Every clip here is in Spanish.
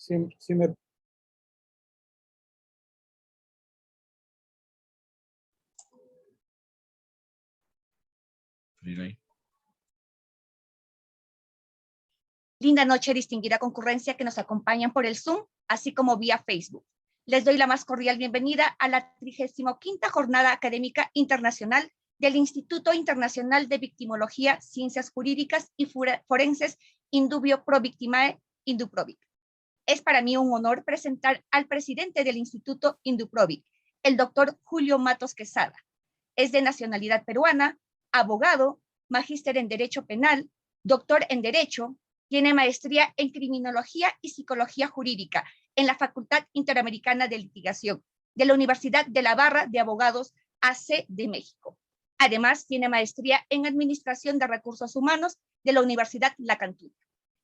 sí me... Linda noche, distinguida concurrencia que nos acompañan por el Zoom, así como vía Facebook. Les doy la más cordial bienvenida a la 35ª Jornada Académica Internacional del Instituto Internacional de Victimología, Ciencias Jurídicas y Forenses Indubio Pro Victimae, Induprovic. Es para mí un honor presentar al presidente del Instituto Induprovic, el doctor Julio Matos Quesada. Es de nacionalidad peruana, abogado, magíster en Derecho Penal, doctor en Derecho, tiene maestría en Criminología y Psicología Jurídica en la Facultad Interamericana de Litigación de la Universidad de Navarra de Abogados AC de México. Además, tiene maestría en Administración de Recursos Humanos de la Universidad La Cantuna.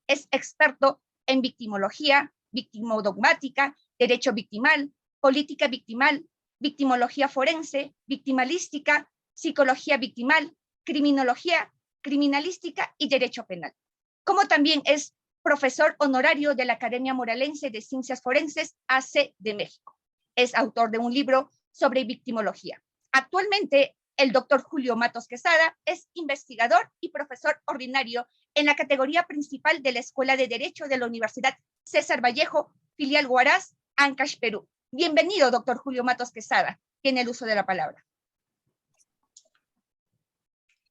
Es experto en victimología, victimodogmática, derecho victimal, política victimal, victimología forense, victimalística, psicología victimal, criminología, criminalística y derecho penal. Como también es profesor honorario de la Academia Morelense de Ciencias Forenses AC de México. Es autor de un libro sobre victimología. Actualmente, el doctor Julio Matos Quesada es investigador y profesor ordinario en la categoría principal de la Escuela de Derecho de la Universidad César Vallejo, filial Huaraz, Ancash, Perú. Bienvenido, doctor Julio Matos Quesada. Tiene el uso de la palabra.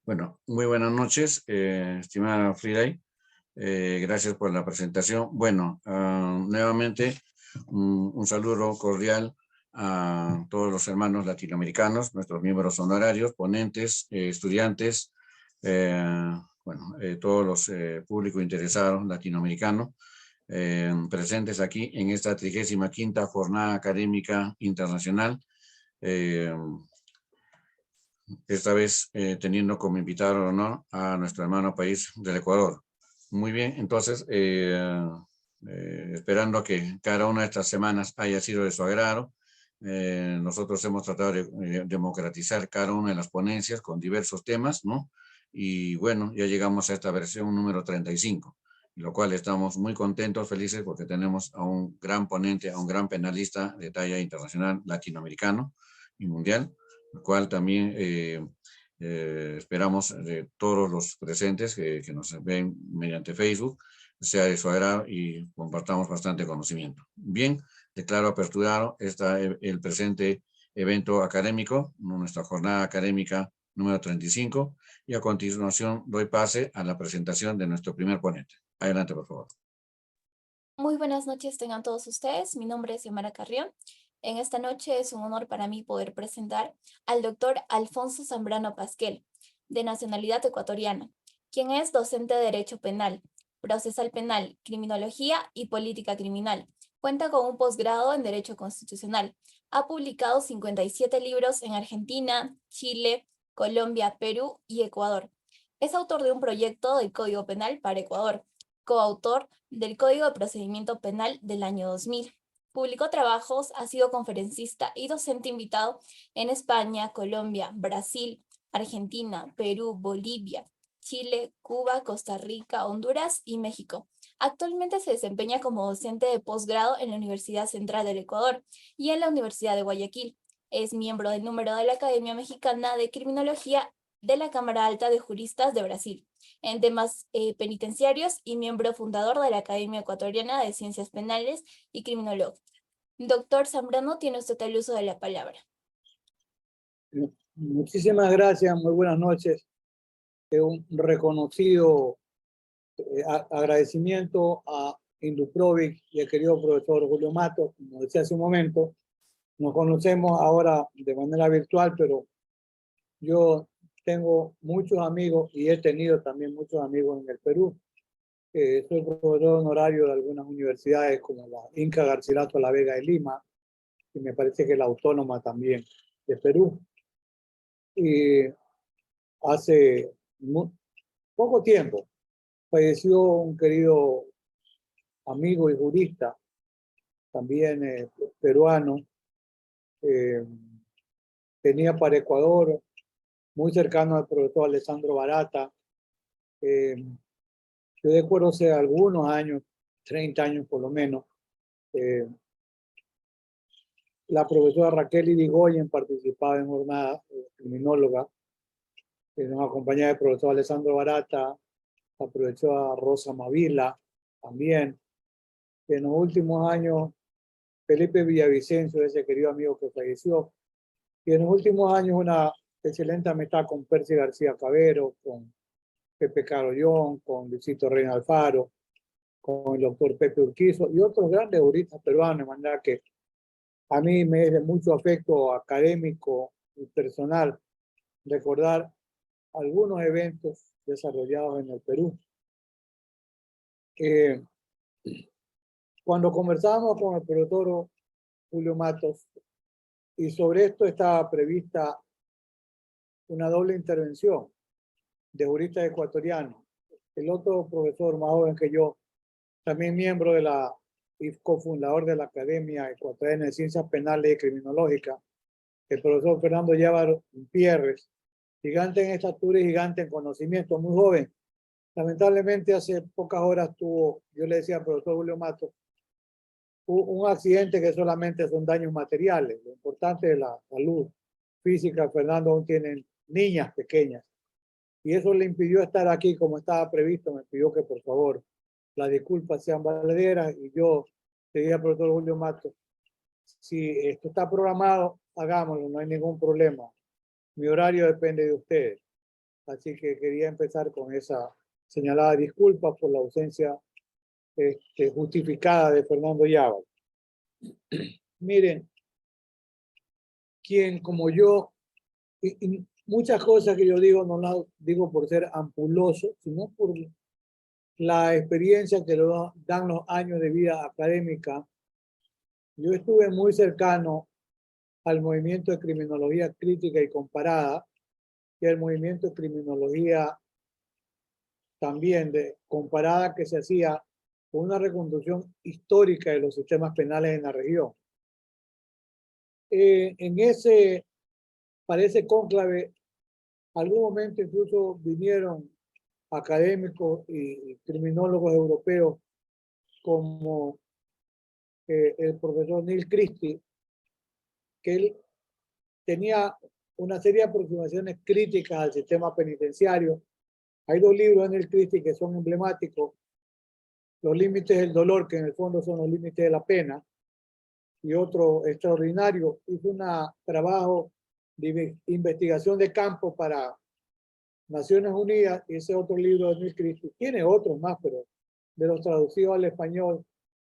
Bueno, muy buenas noches, estimada Friday. Gracias por la presentación. Bueno, nuevamente un saludo cordial a todos los hermanos latinoamericanos, nuestros miembros honorarios, ponentes, estudiantes, todos los públicos interesados latinoamericanos presentes aquí en esta 35ª Jornada Académica Internacional. Esta vez teniendo como invitado de honor a nuestro hermano país del Ecuador. Muy bien, entonces, esperando que cada una de estas semanas haya sido de su agrado, nosotros hemos tratado de democratizar cada una de las ponencias con diversos temas, ¿no? Y bueno, ya llegamos a esta versión número 35, lo cual estamos muy contentos, felices, porque tenemos a un gran ponente, a un gran penalista de talla internacional, latinoamericano y mundial, el cual también esperamos de todos los presentes que nos ven mediante Facebook, sea de su agrado y compartamos bastante conocimiento. Bien, declaro aperturado el presente evento académico, nuestra jornada académica número 35, y a continuación doy pase a la presentación de nuestro primer ponente. Adelante, por favor. Muy buenas noches tengan todos ustedes. Mi nombre es Xiomara Carrión. En esta noche es un honor para mí poder presentar al doctor Alfonso Zambrano Pasquel, de nacionalidad ecuatoriana, quien es docente de Derecho Penal, Procesal Penal, Criminología y Política Criminal. Cuenta con un posgrado en Derecho Constitucional. Ha publicado 57 libros en Argentina, Chile, Colombia, Perú y Ecuador. Es autor de un proyecto del Código Penal para Ecuador, coautor del Código de Procedimiento Penal del año 2000. Publicó trabajos, ha sido conferencista y docente invitado en España, Colombia, Brasil, Argentina, Perú, Bolivia, Chile, Cuba, Costa Rica, Honduras y México. Actualmente se desempeña como docente de posgrado en la Universidad Central del Ecuador y en la Universidad de Guayaquil. Es miembro del número de la Academia Mexicana de Criminología de la Cámara Alta de Juristas de Brasil en temas penitenciarios y miembro fundador de la Academia Ecuatoriana de Ciencias Penales y Criminológicas. Doctor Zambrano, tiene usted el uso de la palabra. Muchísimas gracias, muy buenas noches. Un reconocido agradecimiento a Induprovic y al querido profesor Julio Matos. Como decía hace un momento, nos conocemos ahora de manera virtual, pero yo tengo muchos amigos y he tenido también muchos amigos en el Perú. Soy profesor honorario de algunas universidades como la Inca Garcilaso La Vega de Lima y me parece que la Autónoma también de Perú. Y hace poco tiempo falleció un querido amigo y jurista, también peruano, tenía para Ecuador, muy cercano al profesor Alessandro Barata. Yo recuerdo hace algunos años, 30 años por lo menos, La profesora Raquel Irigoyen participaba en jornada, criminóloga. Nos acompañaba el profesor Alessandro Barata, la profesora Rosa Mavila también. En los últimos años, Felipe Villavicencio, ese querido amigo que falleció. Y en los últimos años, una excelente amistad con Percy García Cabero, con Pepe Carollón, con Luisito Reina Alfaro, con el doctor Pepe Urquizo y otros grandes juristas peruanos, de manera que a mí me es de mucho afecto académico y personal recordar algunos eventos desarrollados en el Perú. Cuando conversábamos con el profesor Julio Matos, y sobre esto estaba prevista una doble intervención de juristas ecuatorianos. El otro profesor más joven que yo, también miembro de la y cofundador de la Academia Ecuatoriana de Ciencias Penales y Criminológicas, el profesor Fernando Llávar Pierres, gigante en estatura y gigante en conocimiento, muy joven. Lamentablemente hace pocas horas tuvo, yo le decía al profesor Julio Matos, un accidente que solamente son daños materiales. Lo importante es la salud física. Fernando aún tiene niñas pequeñas y eso le impidió estar aquí como estaba previsto. Me pidió que por favor las disculpas sean valederas y yo le dije al profesor Julio Matos, si esto está programado, hagámoslo, no hay ningún problema. Mi horario depende de ustedes. Así que quería empezar con esa señalada disculpa por la ausencia justificada de Fernando Llávar. Miren, quien como yo, y muchas cosas que yo digo no las digo por ser ampuloso, sino por la experiencia que nos dan los años de vida académica. Yo estuve muy cercano al movimiento de criminología crítica y comparada y al movimiento de criminología también comparada que se hacía con una reconstrucción histórica de los sistemas penales en la región. En ese, para ese cónclave, algún momento incluso vinieron académicos y criminólogos europeos como el profesor Neil Christie, que él tenía una serie de aproximaciones críticas al sistema penitenciario. Hay dos libros de Neil Christie que son emblemáticos: Los límites del dolor, que en el fondo son los límites de la pena, y otro extraordinario, hizo un trabajo de investigación de campo para Naciones Unidas, y ese otro libro de Neil Christie, tiene otros más, pero de los traducidos al español,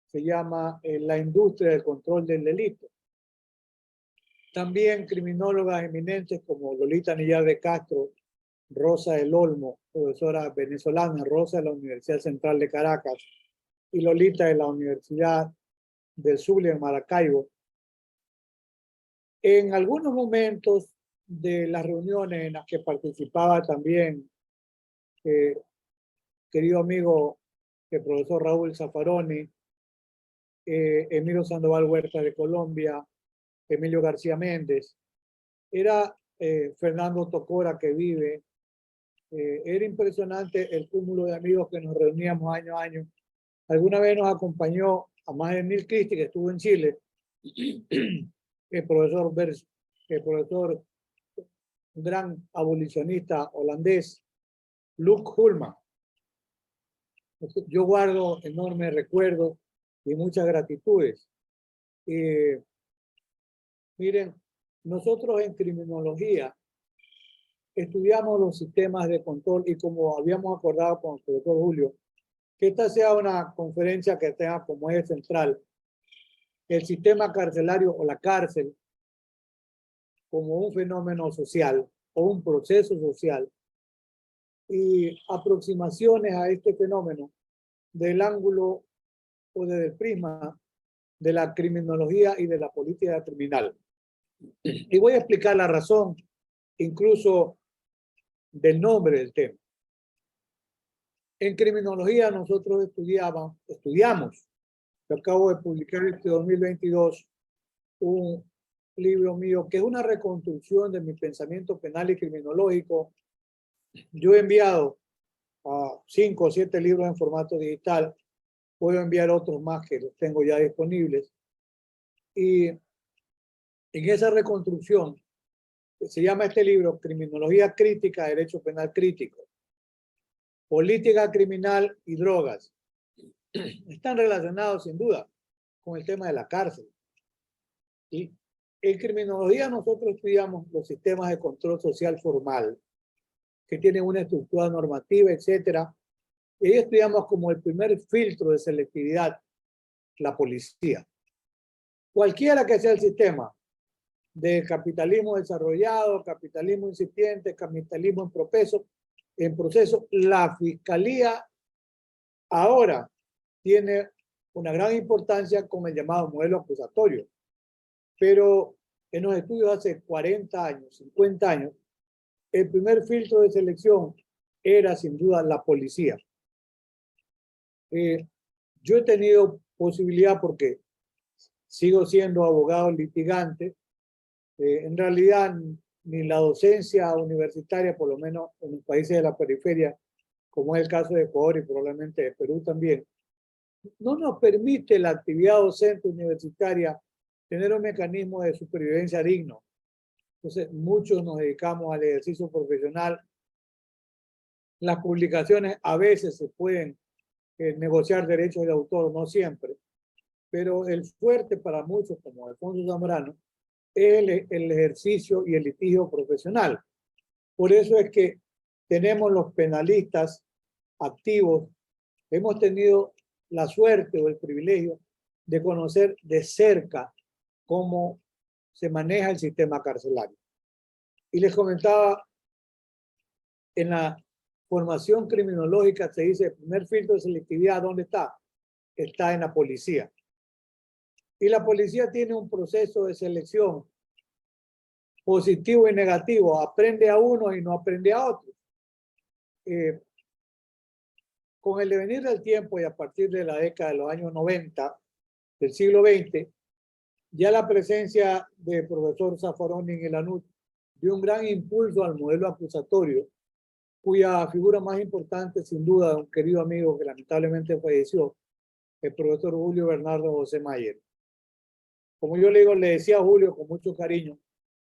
se llama La industria del control del delito. También criminólogas eminentes como Lolita Nillar de Castro, Rosa del Olmo, profesora venezolana, Rosa de la Universidad Central de Caracas y Lolita de la Universidad del Zulia en Maracaibo. En algunos momentos de las reuniones en las que participaba también querido amigo el profesor Raúl Zaffaroni, Emilio Sandoval Huerta de Colombia, Emilio García Méndez, era Fernando Tocora, que vive. Era impresionante el cúmulo de amigos que nos reuníamos año a año. Alguna vez nos acompañó, a más de Neil Christie, que estuvo en Chile, el profesor, un gran abolicionista holandés, Luc Hulman. Yo guardo enormes recuerdos y muchas gratitudes. Miren, nosotros en criminología estudiamos los sistemas de control y, como habíamos acordado con el profesor Julio, que esta sea una conferencia que tenga como eje central el sistema carcelario o la cárcel como un fenómeno social o un proceso social, y aproximaciones a este fenómeno del ángulo o desde el prisma de la criminología y de la política criminal. Y voy a explicar la razón, incluso del nombre del tema. En criminología nosotros estudiamos, yo acabo de publicar este 2022 un libro mío que es una reconstrucción de mi pensamiento penal y criminológico. Yo he enviado a 5 o 7 libros en formato digital Puedo enviar otros más que los tengo ya disponibles. Y en esa reconstrucción, se llama este libro Criminología Crítica, Derecho Penal Crítico, Política Criminal y Drogas. Están relacionados sin duda con el tema de la cárcel. ¿Sí? En criminología nosotros estudiamos los sistemas de control social formal, que tienen una estructura normativa, etcétera. Y estudiamos como el primer filtro de selectividad la policía. Cualquiera que sea el sistema, de capitalismo desarrollado, capitalismo incipiente, capitalismo en proceso, la fiscalía ahora tiene una gran importancia con el llamado modelo acusatorio. Pero en los estudios hace 40 años, 50 años, el primer filtro de selección era sin duda la policía. Yo he tenido posibilidad, porque sigo siendo abogado litigante, en realidad ni la docencia universitaria, por lo menos en los países de la periferia, como es el caso de Ecuador y probablemente de Perú también, no nos permite la actividad docente universitaria tener un mecanismo de supervivencia digno. Entonces, muchos nos dedicamos al ejercicio profesional. Las publicaciones a veces se pueden negociar derechos de autor, no siempre, pero el fuerte para muchos, como Alfonso Zambrano, es el ejercicio y el litigio profesional. Por eso es que tenemos los penalistas activos. Hemos tenido la suerte o el privilegio de conocer de cerca cómo se maneja el sistema carcelario. Y les comentaba, en la formación criminológica se dice, el primer filtro de selectividad, ¿dónde está? Está en la policía. Y la policía tiene un proceso de selección positivo y negativo. Aprende a uno y no aprende a otros. Con el devenir del tiempo y a partir de la década de los años 90 del siglo XX, ya la presencia del profesor Zaffaroni en el ANUT dio un gran impulso al modelo acusatorio, cuya figura más importante, sin duda, un querido amigo que lamentablemente falleció, el profesor Julio Bernardo José Mayer. Como yo le digo, le decía a Julio con mucho cariño,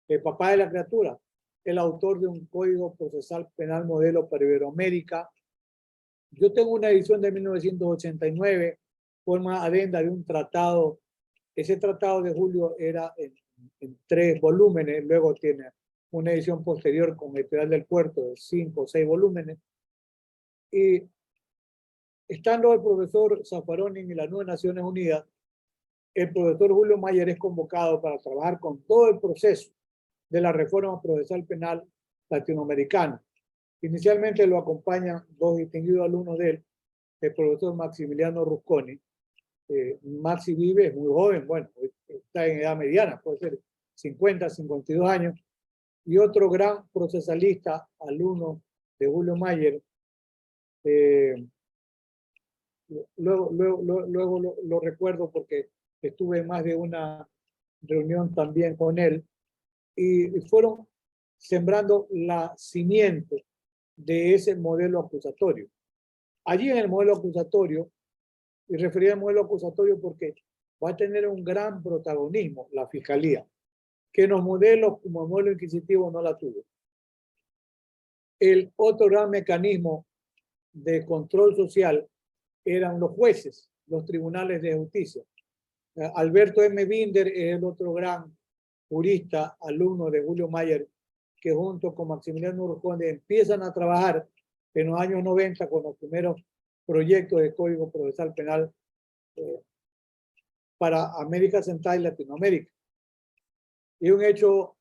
el papá de la criatura, el autor de un código procesal penal modelo para Iberoamérica. Yo tengo una edición de 1989, forma adenda de un tratado. Ese tratado de Julio era en 3 volúmenes, luego tiene una edición posterior con Editorial del Puerto de 5 o 6 volúmenes. Y estando el profesor Zaffaroni en las Naciones Unidas, el profesor Julio Mayer es convocado para trabajar con todo el proceso de la reforma procesal penal latinoamericana. Inicialmente lo acompañan 2 distinguidos alumnos de él, el profesor Maximiliano Rusconi. Maxi vive, es muy joven, bueno, está en edad mediana, puede ser 50, 52 años, y otro gran procesalista, alumno de Julio Mayer, luego lo recuerdo porque estuve en más de una reunión también con él, y fueron sembrando la simiente de ese modelo acusatorio. Allí en el modelo acusatorio, y refería al modelo acusatorio porque va a tener un gran protagonismo la fiscalía, que en los modelos como el modelo inquisitivo no la tuvo. El otro gran mecanismo de control social eran los jueces, los tribunales de justicia. Alberto M. Binder es el otro gran jurista, alumno de Julio Mayer, que junto con Maximiliano Rusconi empiezan a trabajar en los años 90 con los primeros proyectos de Código Procesal Penal para América Central y Latinoamérica. Y un hecho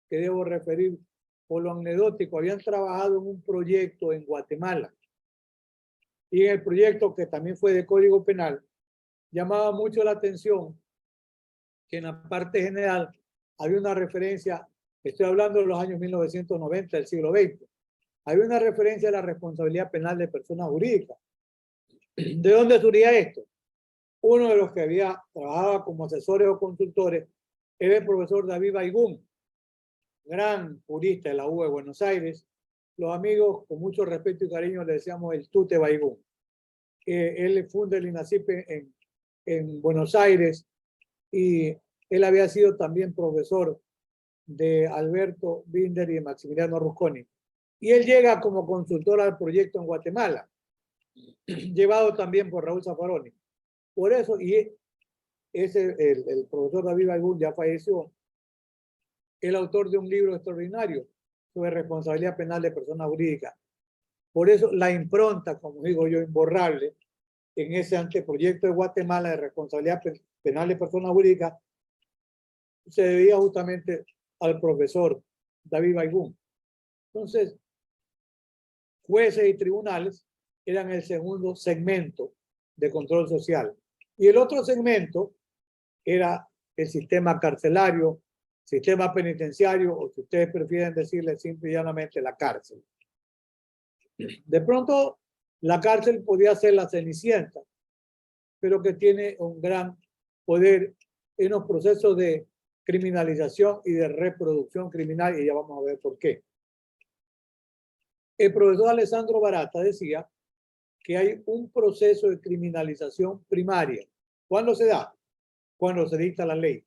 que debo referir por lo anecdótico, habían trabajado en un proyecto en Guatemala, y en el proyecto, que también fue de Código Penal, llamaba mucho la atención que en la parte general había una referencia, estoy hablando de los años 1990 del siglo XX, había una referencia a la responsabilidad penal de personas jurídicas. ¿De dónde surgía esto? Uno de los que había trabajado como asesores o consultores era el profesor David Baigún, gran jurista de la U de Buenos Aires. Los amigos, con mucho respeto y cariño, le decíamos el Tute Baigún. Él funda el INACIP en Buenos Aires y él había sido también profesor de Alberto Binder y de Maximiliano Rusconi. Y él llega como consultor al proyecto en Guatemala, llevado también por Raúl Zaffaroni. Por eso, y el profesor David Baigún ya falleció, el autor de un libro extraordinario sobre responsabilidad penal de personas jurídicas. Por eso la impronta, como digo yo, imborrable, en ese anteproyecto de Guatemala de responsabilidad penal de personas jurídicas, se debía justamente al profesor David Baigún. Entonces, jueces y tribunales eran el segundo segmento de control social. Y el otro segmento era el sistema carcelario, sistema penitenciario, o si ustedes prefieren decirle simple y llanamente la cárcel. De pronto, la cárcel podía ser la cenicienta, pero que tiene un gran poder en los procesos de criminalización y de reproducción criminal, y ya vamos a ver por qué. El profesor Alessandro Barata decía que hay un proceso de criminalización primaria. ¿Cuándo se da? Cuando se dicta la ley.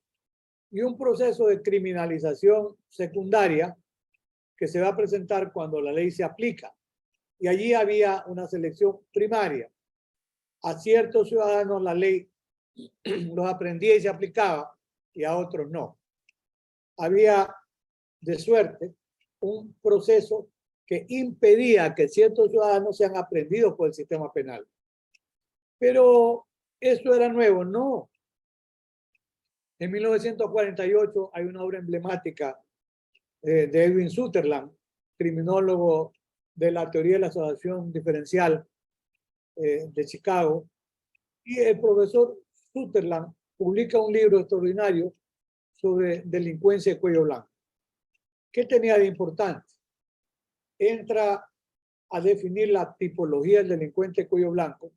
Y un proceso de criminalización secundaria que se va a presentar cuando la ley se aplica. Y allí había una selección primaria. A ciertos ciudadanos la ley los aprendía y se aplicaba, y a otros no. Había, de suerte, un proceso que impedía que ciertos ciudadanos sean aprendidos por el sistema penal. Pero eso era nuevo, no. En 1948 hay una obra emblemática de Edwin Sutherland, criminólogo de la teoría de la asociación diferencial de Chicago, y el profesor Sutherland publica un libro extraordinario sobre delincuencia de cuello blanco. ¿Qué tenía de importante? Entra a definir la tipología del delincuente de cuello blanco,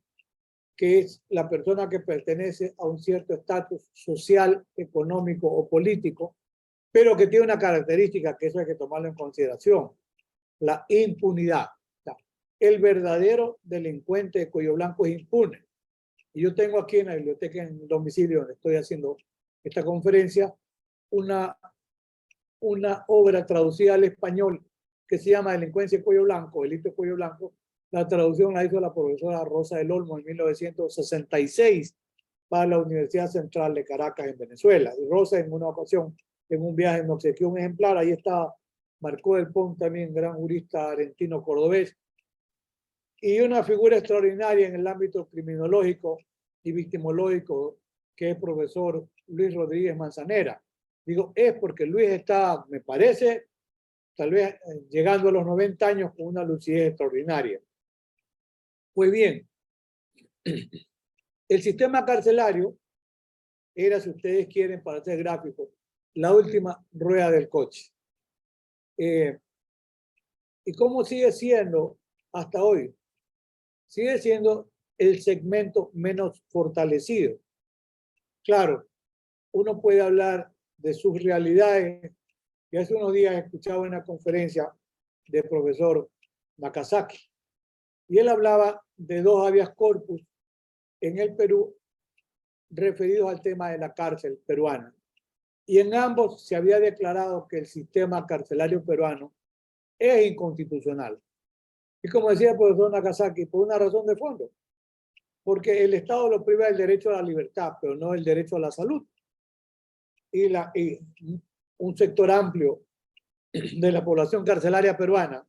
que es la persona que pertenece a un cierto estatus social, económico o político, pero que tiene una característica que eso hay que tomarlo en consideración: la impunidad. El verdadero delincuente de cuello blanco es impune. Y yo tengo aquí en la biblioteca, en el domicilio donde estoy haciendo esta conferencia, una obra traducida al español que se llama Delincuencia de cuello blanco, Delito de cuello blanco. La traducción la hizo la profesora Rosa del Olmo en 1966 para la Universidad Central de Caracas en Venezuela. Y Rosa, en una ocasión, en un viaje, me obsequió un ejemplar. Ahí está Marcó del Pont, también gran jurista argentino cordobés, y una figura extraordinaria en el ámbito criminológico y victimológico, que es el profesor Luis Rodríguez Manzanera. Digo, es porque Luis está, me parece, tal vez llegando a los 90 años con una lucidez extraordinaria. Pues bien, el sistema carcelario era, si ustedes quieren, para ser gráficos, la última rueda del coche. ¿Y cómo sigue siendo hasta hoy? Sigue siendo el segmento menos fortalecido. Claro, uno puede hablar de sus realidades. Y hace unos días escuchaba una conferencia del profesor Nakazaki, y él hablaba de dos habeas corpus en el Perú referidos al tema de la cárcel peruana. Y en ambos se había declarado que el sistema carcelario peruano es inconstitucional. Y como decía el profesor Nakazaki, por una razón de fondo, porque el Estado lo priva del derecho a la libertad, pero no el derecho a la salud. Y un sector amplio de la población carcelaria peruana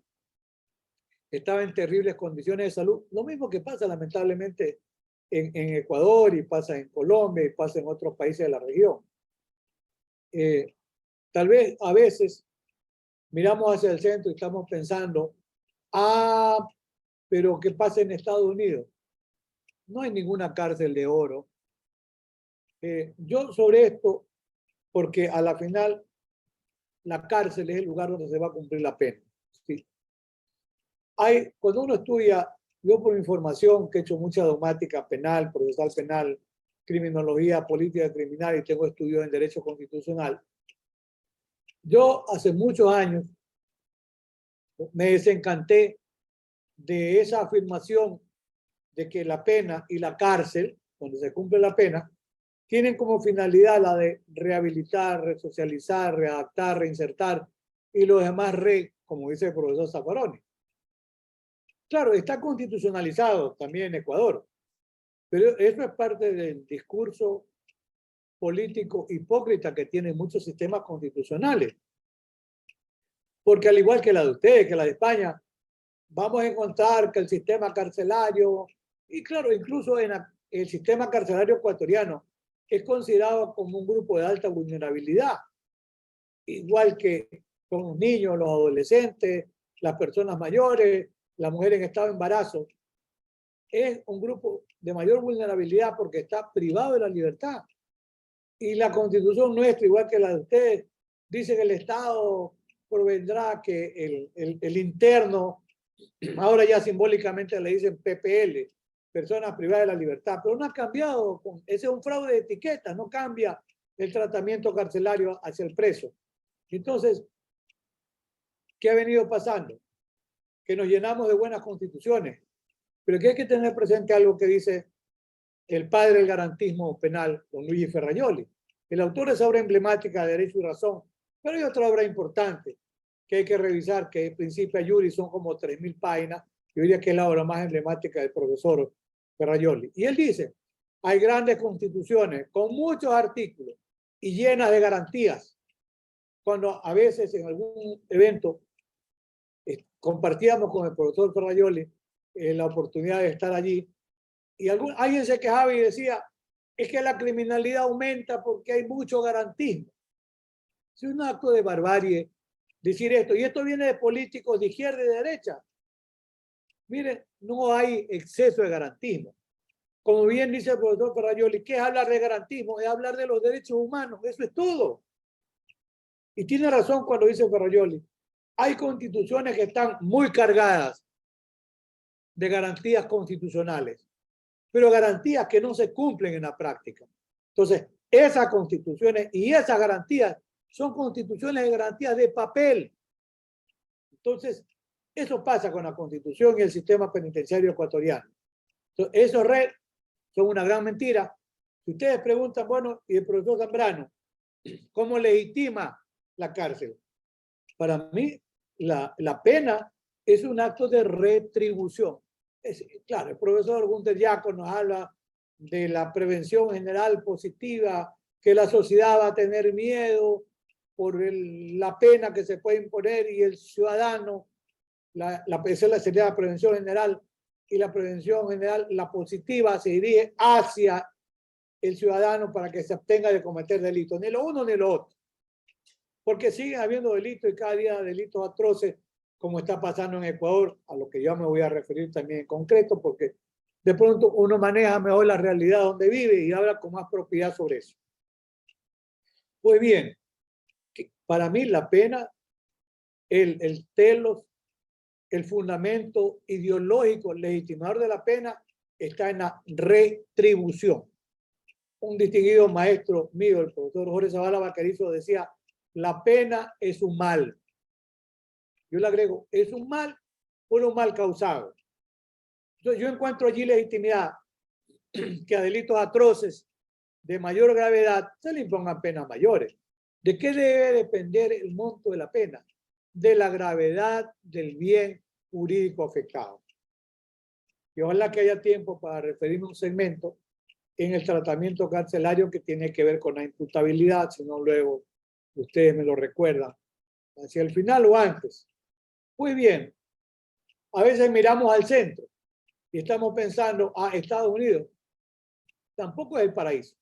estaba en terribles condiciones de salud. Lo mismo que pasa lamentablemente en Ecuador, y pasa en Colombia, y pasa en otros países de la región. Tal vez a veces miramos hacia el centro y estamos pensando, pero ¿qué pasa en Estados Unidos? No hay ninguna cárcel de oro. Yo sobre esto, porque a la final la cárcel es el lugar donde se va a cumplir la pena. ¿Sí? Cuando uno estudia, yo por mi formación, que he hecho mucha dogmática penal, procesal penal, criminología, política criminal, y tengo estudios en derecho constitucional, yo hace muchos años me desencanté de esa afirmación de que la pena y la cárcel, donde se cumple la pena, tienen como finalidad la de rehabilitar, resocializar, readaptar, reinsertar y los demás como dice el profesor Zaffaroni. Claro, está constitucionalizado también en Ecuador, pero eso es parte del discurso político hipócrita que tienen muchos sistemas constitucionales. Porque al igual que la de ustedes, que la de España, vamos a encontrar que el sistema carcelario, y claro, incluso en el sistema carcelario ecuatoriano, es considerado como un grupo de alta vulnerabilidad, igual que son los niños, los adolescentes, las personas mayores, las mujeres en estado de embarazo. Es un grupo de mayor vulnerabilidad porque está privado de la libertad. Y la constitución nuestra, igual que la de ustedes, dice que el Estado provendrá que el interno, ahora ya simbólicamente le dicen PPL, personas privadas de la libertad, pero no ha cambiado, ese es un fraude de etiqueta, no cambia el tratamiento carcelario hacia el preso. Entonces, ¿qué ha venido pasando? Que nos llenamos de buenas constituciones, pero que hay que tener presente algo que dice el padre del garantismo penal, don Luigi Ferrajoli, el autor de esa obra emblemática de Derecho y Razón, pero hay otra obra importante que hay que revisar, que es Principia Juris, son como 3.000 páginas, yo diría que es la obra más emblemática del profesor Ferrajoli. Y él dice, hay grandes constituciones con muchos artículos y llenas de garantías. Cuando a veces en algún evento compartíamos con el profesor Ferrajoli la oportunidad de estar allí, y alguien se quejaba y decía, es que la criminalidad aumenta porque hay mucho garantismo. Es un acto de barbarie decir esto, y esto viene de políticos de izquierda y de derecha. Miren, no hay exceso de garantismo. Como bien dice el profesor Ferrajoli, ¿qué es hablar de garantismo? Es hablar de los derechos humanos, eso es todo. Y tiene razón cuando dice Ferrajoli, hay constituciones que están muy cargadas de garantías constitucionales, pero garantías que no se cumplen en la práctica. Entonces, esas constituciones y esas garantías son constituciones de garantías de papel. Entonces, eso pasa con la Constitución y el sistema penitenciario ecuatoriano. Entonces, esos son una gran mentira. Si ustedes preguntan, bueno, y el profesor Zambrano, ¿cómo legitima la cárcel? Para mí, la pena es un acto de retribución. Claro, el profesor Gunter Jacob nos habla de la prevención general positiva, que la sociedad va a tener miedo por la pena que se puede imponer y el ciudadano, sería la prevención general, y la prevención general, la positiva, se dirige hacia el ciudadano para que se abstenga de cometer delitos, ni lo uno ni lo otro. Porque siguen habiendo delitos y cada día delitos atroces, como está pasando en Ecuador, a lo que yo me voy a referir también en concreto, porque de pronto uno maneja mejor la realidad donde vive y habla con más propiedad sobre eso. Pues bien, para mí la pena, el telos, el fundamento ideológico, legitimador de la pena, está en la retribución. Un distinguido maestro mío, el profesor Jorge Zavala Vaquerizo, decía, la pena es un mal. Yo le agrego, es un mal por un mal causado. Entonces, yo encuentro allí legitimidad que a delitos atroces de mayor gravedad se le impongan penas mayores. ¿De qué debe depender el monto de la pena? De la gravedad del bien jurídico afectado. Y ojalá que haya tiempo para referirme a un segmento en el tratamiento carcelario que tiene que ver con la imputabilidad, si no luego ustedes me lo recuerdan, hacia el final o antes. Muy bien, a veces miramos al centro y estamos pensando, Estados Unidos tampoco es el paraíso.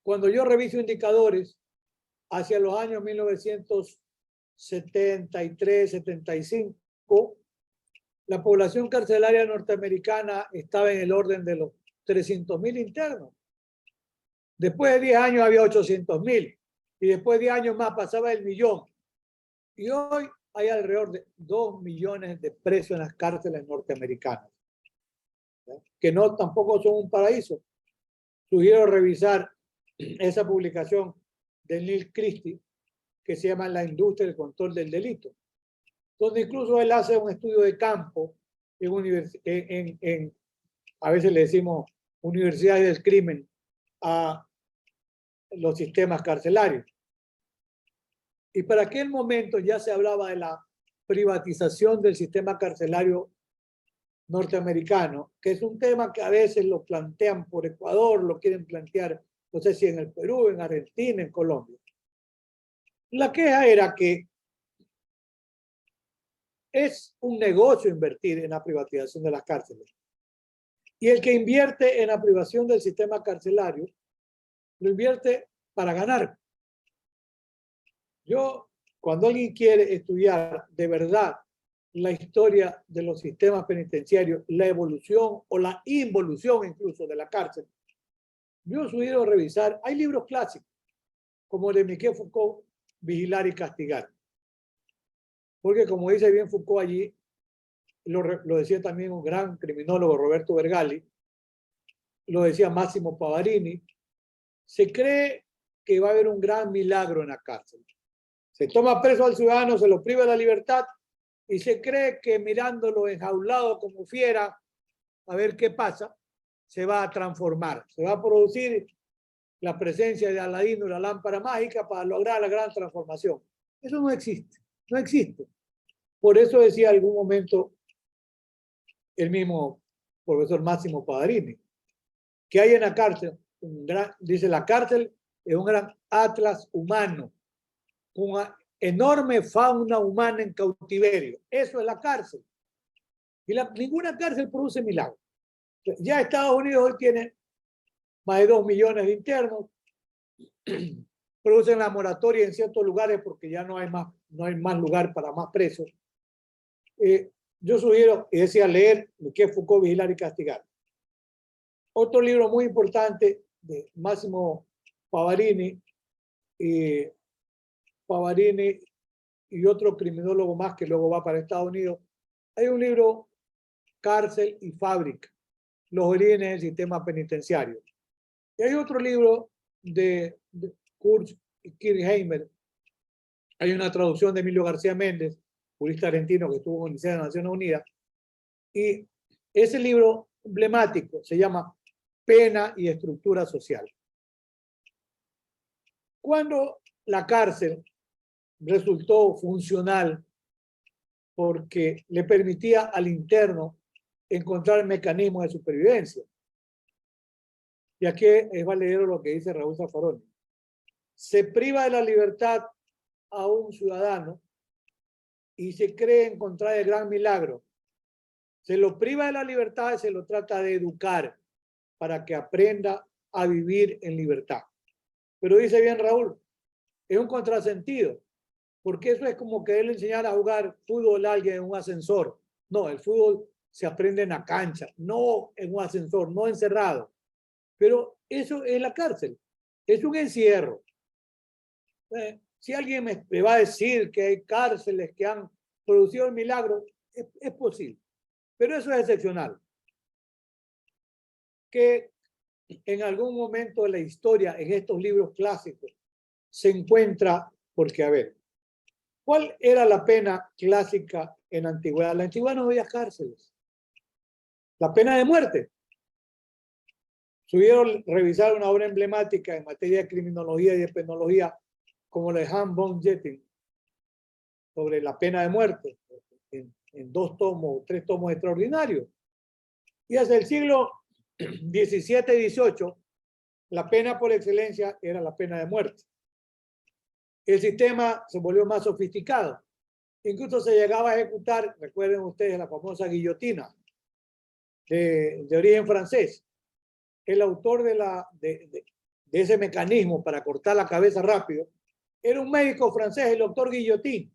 Cuando yo reviso indicadores hacia los años 1973, 75, la población carcelaria norteamericana estaba en el orden de los 300.000 internos. Después de 10 años había 800.000 y después de 10 años más pasaba el 1.000.000. Y hoy hay alrededor de 2 millones de presos en las cárceles norteamericanas, que no tampoco son un paraíso. Sugiero revisar esa publicación de Neil Christie que se llama La industria del control del delito, donde incluso él hace un estudio de campo a veces le decimos universidades del crimen a los sistemas carcelarios. Y para aquel momento ya se hablaba de la privatización del sistema carcelario norteamericano, que es un tema que a veces lo plantean por Ecuador, lo quieren plantear, no sé si en el Perú, en Argentina, en Colombia. La queja era que es un negocio invertir en la privatización de las cárceles. Y el que invierte en la privación del sistema carcelario, lo invierte para ganar. Cuando alguien quiere estudiar de verdad la historia de los sistemas penitenciarios, la evolución o la involución incluso de la cárcel, yo sugiero revisar, hay libros clásicos, como el de Michel Foucault, Vigilar y Castigar. Porque como dice bien Foucault allí, lo decía también un gran criminólogo, Roberto Vergalli, lo decía Máximo Pavarini, se cree que va a haber un gran milagro en la cárcel. Se toma preso al ciudadano, se lo priva de la libertad y se cree que mirándolo enjaulado como fiera, a ver qué pasa, se va a transformar, se va a producir la presencia de Aladino y la lámpara mágica para lograr la gran transformación. Eso no existe, no existe. Por eso decía en algún momento el mismo profesor Máximo Pavarini, que hay en la cárcel, dice, la cárcel es un gran atlas humano, una enorme fauna humana en cautiverio. Eso es la cárcel. Y ninguna cárcel produce milagros. Ya Estados Unidos hoy tiene más de 2 millones de internos, producen la moratoria en ciertos lugares porque ya no hay más lugar para más presos. Yo sugiero, y decía, leer Michel Foucault, Vigilar y Castigar. Otro libro muy importante de Máximo Pavarini, y otro criminólogo más que luego va para Estados Unidos. Hay un libro, Cárcel y Fábrica, los orígenes del sistema penitenciario. Y hay otro libro de Kurt Kirchheimer. Hay una traducción de Emilio García Méndez, jurista argentino que estuvo en las Naciones Unidas. Y ese libro emblemático se llama Pena y Estructura Social. Cuando la cárcel resultó funcional porque le permitía al interno encontrar mecanismos de supervivencia. Y aquí es valedero lo que dice Raúl Zaffaroni. Se priva de la libertad a un ciudadano y se cree encontrar el gran milagro. Se lo priva de la libertad y se lo trata de educar para que aprenda a vivir en libertad. Pero dice bien Raúl, es un contrasentido, porque eso es como que él enseñara a jugar fútbol a alguien en un ascensor. No, el fútbol se aprende en la cancha, no en un ascensor, no encerrado. Pero eso es la cárcel, es un encierro. Si alguien me va a decir que hay cárceles que han producido el milagro, es posible, pero eso es excepcional. Que en algún momento de la historia, en estos libros clásicos, se encuentra, porque a ver, ¿cuál era la pena clásica en la antigüedad? En la antigüedad no había cárceles. La pena de muerte. Subieron revisar una obra emblemática en materia de criminología y de penología, como la de Hans von Jetting, sobre la pena de muerte, en 2 tomos, 3 tomos extraordinarios. Y hasta el siglo XVII y XVIII, la pena por excelencia era la pena de muerte. El sistema se volvió más sofisticado. Incluso se llegaba a ejecutar, recuerden ustedes, la famosa guillotina de origen francés. El autor de ese mecanismo para cortar la cabeza rápido era un médico francés, el doctor Guillotin,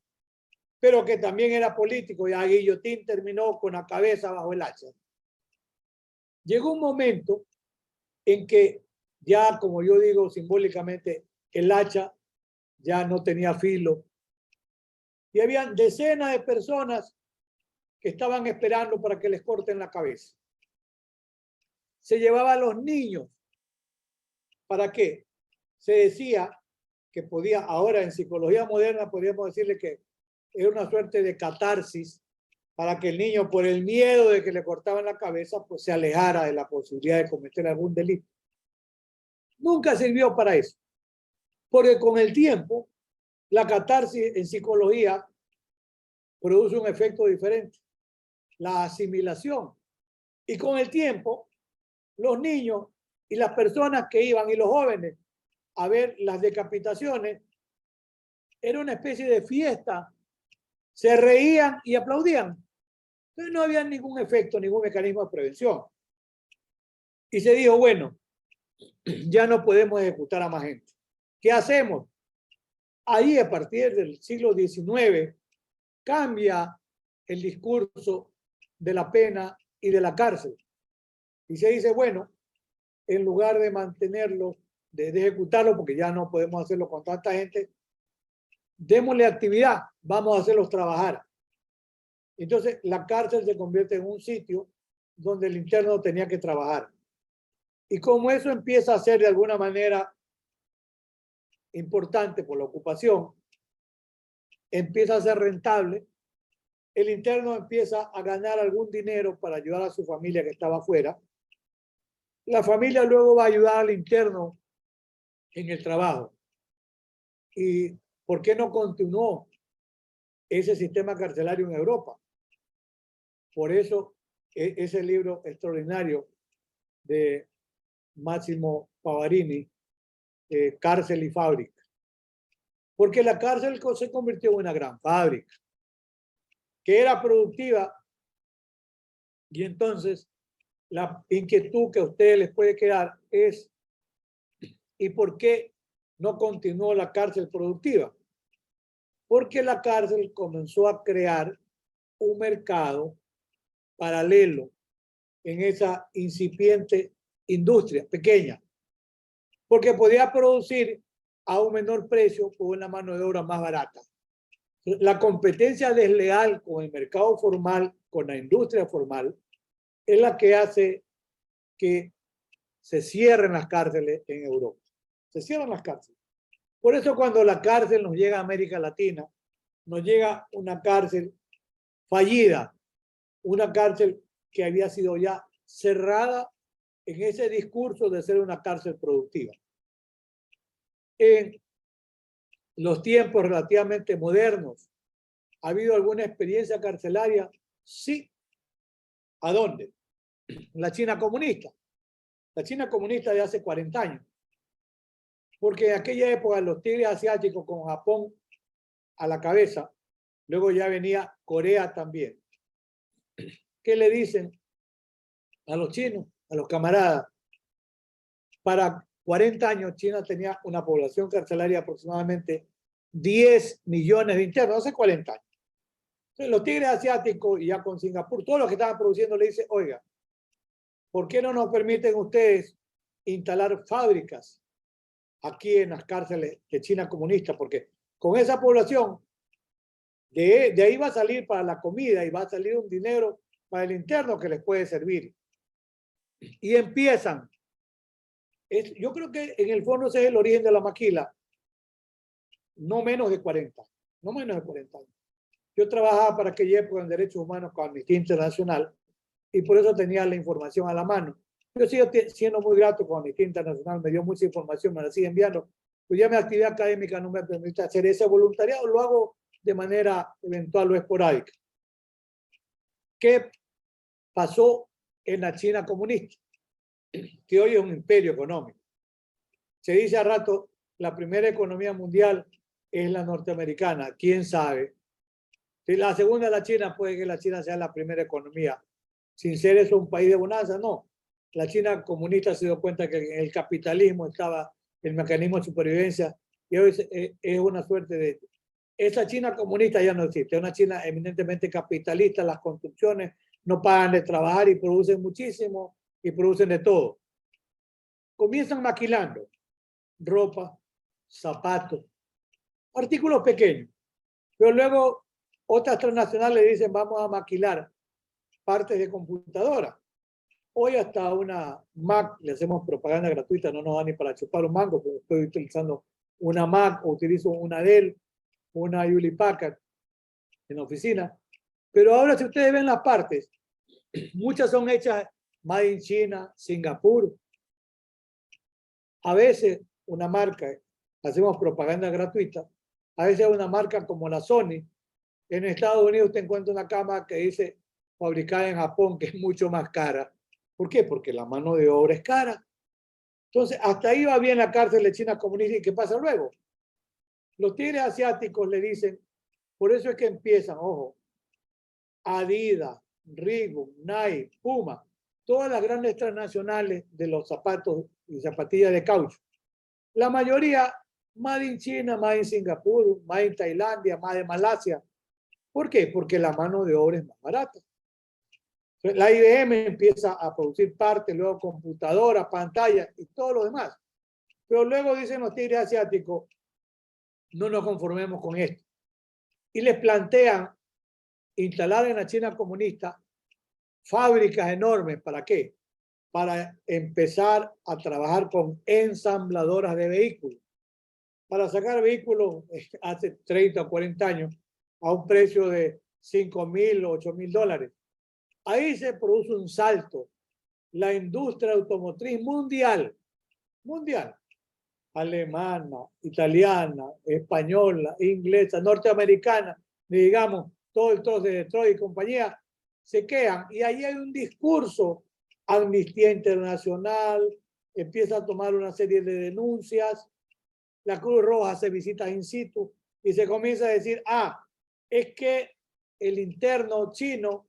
pero que también era político, y a Guillotin terminó con la cabeza bajo el hacha. Llegó un momento en que ya, como yo digo simbólicamente, el hacha ya no tenía filo y había decenas de personas que estaban esperando para que les corten la cabeza. Se llevaba a los niños. ¿Para qué? Se decía que podía, ahora en psicología moderna podríamos decirle que era una suerte de catarsis para que el niño, por el miedo de que le cortaban la cabeza, pues se alejara de la posibilidad de cometer algún delito. Nunca sirvió para eso, porque con el tiempo, la catarsis en psicología produce un efecto diferente, la asimilación. Y con el tiempo, los niños y las personas que iban y los jóvenes a ver las decapitaciones, era una especie de fiesta, se reían y aplaudían. Entonces no había ningún efecto, ningún mecanismo de prevención. Y se dijo, bueno, ya no podemos ejecutar a más gente. ¿Qué hacemos? Ahí, a partir del siglo XIX, cambia el discurso de la pena y de la cárcel. Y se dice, bueno, en lugar de mantenerlos, de ejecutarlos, porque ya no podemos hacerlo con tanta gente, démosle actividad, vamos a hacerlos trabajar. Entonces, la cárcel se convierte en un sitio donde el interno tenía que trabajar. Y como eso empieza a ser de alguna manera importante por la ocupación, empieza a ser rentable, el interno empieza a ganar algún dinero para ayudar a su familia que estaba afuera. La familia luego va a ayudar al interno en el trabajo. ¿Y por qué no continuó ese sistema carcelario en Europa? Por eso ese libro extraordinario de Máximo Pavarini, Cárcel y Fábrica. Porque la cárcel se convirtió en una gran fábrica que era productiva, y entonces la inquietud que a ustedes les puede quedar es ¿y por qué no continuó la cárcel productiva? Porque la cárcel comenzó a crear un mercado paralelo en esa incipiente industria pequeña, porque podía producir a un menor precio con una mano de obra más barata. La competencia desleal con el mercado formal, con la industria formal, es la que hace que se cierren las cárceles en Europa. Se cierran las cárceles. Por eso cuando la cárcel nos llega a América Latina, nos llega una cárcel fallida, una cárcel que había sido ya cerrada en ese discurso de ser una cárcel productiva. En los tiempos relativamente modernos, ¿ha habido alguna experiencia carcelaria? Sí. ¿A dónde? La China comunista. La China comunista de hace 40 años. Porque en aquella época los tigres asiáticos con Japón a la cabeza, luego ya venía Corea también. ¿Qué le dicen a los chinos, a los camaradas? Para 40 años China tenía una población carcelaria de aproximadamente 10 millones de internos, hace 40 años. Entonces, los tigres asiáticos y ya con Singapur, todos los que estaban produciendo le dicen, oiga, ¿por qué no nos permiten ustedes instalar fábricas aquí en las cárceles de China comunista? Porque con esa población, de ahí va a salir para la comida y va a salir un dinero para el interno que les puede servir. Y empiezan. Yo creo que en el fondo ese es el origen de la maquila. No menos de 40. No menos de 40 años. Yo trabajaba para aquella época en derechos humanos con Amnistía Internacional y por eso tenía la información a la mano. Yo sigo siendo muy grato con Amnistía Internacional, me dio mucha información, me la sigue enviando. Pues ya mi actividad académica no me permite hacer ese voluntariado, lo hago de manera eventual o esporádica. ¿Qué pasó en la China comunista? Que hoy es un imperio económico. Se dice a rato, la primera economía mundial es la norteamericana, quién sabe. Si la segunda es la China, puede que la China sea la primera economía. Sin ser eso un país de bonanza, no. La China comunista se dio cuenta que en el capitalismo estaba el mecanismo de supervivencia y hoy es una suerte de... Esa China comunista ya no existe, es una China eminentemente capitalista, las construcciones no pagan de trabajar y producen muchísimo y producen de todo. Comienzan maquilando ropa, zapatos, artículos pequeños, pero luego otras transnacionales dicen vamos a maquilar partes de computadora. Hoy hasta una Mac, le hacemos propaganda gratuita, no nos da ni para chupar un mango, pero estoy utilizando una Mac o utilizo una Dell, una Hewlett Packard en la oficina. Pero ahora, si ustedes ven las partes, muchas son hechas made in China, Singapur. A veces una marca, hacemos propaganda gratuita, a veces una marca como la Sony, en Estados Unidos te encuentra una cámara que dice fabricada en Japón, que es mucho más cara. ¿Por qué? Porque la mano de obra es cara. Entonces, hasta ahí va bien la cárcel de China comunista. ¿Y qué pasa luego? Los tigres asiáticos le dicen, por eso es que empiezan, ojo, Adidas, Reebok, Nike, Puma, todas las grandes transnacionales de los zapatos y zapatillas de caucho. La mayoría, made in China, made in Singapur, made in Tailandia, made in Malasia. ¿Por qué? Porque la mano de obra es más barata. La IBM empieza a producir partes, luego computadoras, pantallas y todo lo demás. Pero luego dicen los tigres asiáticos, no nos conformemos con esto. Y les plantean instalar en la China comunista fábricas enormes. ¿Para qué? Para empezar a trabajar con ensambladoras de vehículos. Para sacar vehículos hace 30 o 40 años a un precio de $5,000 o $8,000. Ahí se produce un salto. La industria automotriz mundial, alemana, italiana, española, inglesa, norteamericana, digamos, todo el trozo de Detroit y compañía, se quedan. Y ahí hay un discurso, Amnistía Internacional, empieza a tomar una serie de denuncias, la Cruz Roja hace visitas in situ y se comienza a decir, es que el interno chino,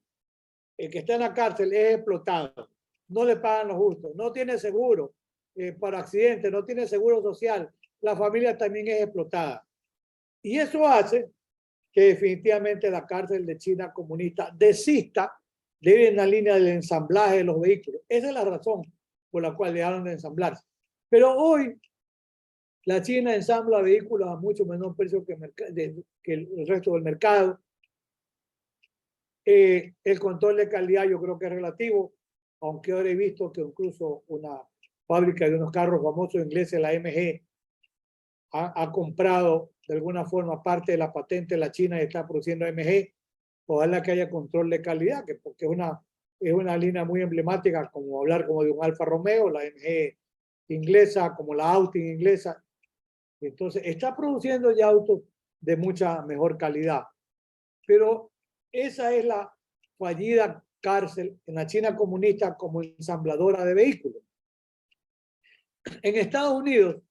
el que está en la cárcel, es explotado, no le pagan lo justo, no tiene seguro para accidentes, no tiene seguro social, la familia también es explotada. Y eso hace que definitivamente la cárcel de China comunista desista de ir en la línea del ensamblaje de los vehículos. Esa es la razón por la cual dejaron de ensamblarse. Pero hoy la China ensambla vehículos a mucho menor precio que el resto del mercado. El control de calidad yo creo que es relativo, aunque ahora he visto que incluso una fábrica de unos carros famosos ingleses, la MG, ha comprado de alguna forma parte de la patente de la China y está produciendo MG. Ojalá que haya control de calidad, porque es una línea muy emblemática, como hablar como de un Alfa Romeo, la MG inglesa, como la Audi inglesa. Entonces, está produciendo ya autos de mucha mejor calidad. Pero esa es la fallida cárcel en la China comunista como ensambladora de vehículos. En Estados Unidos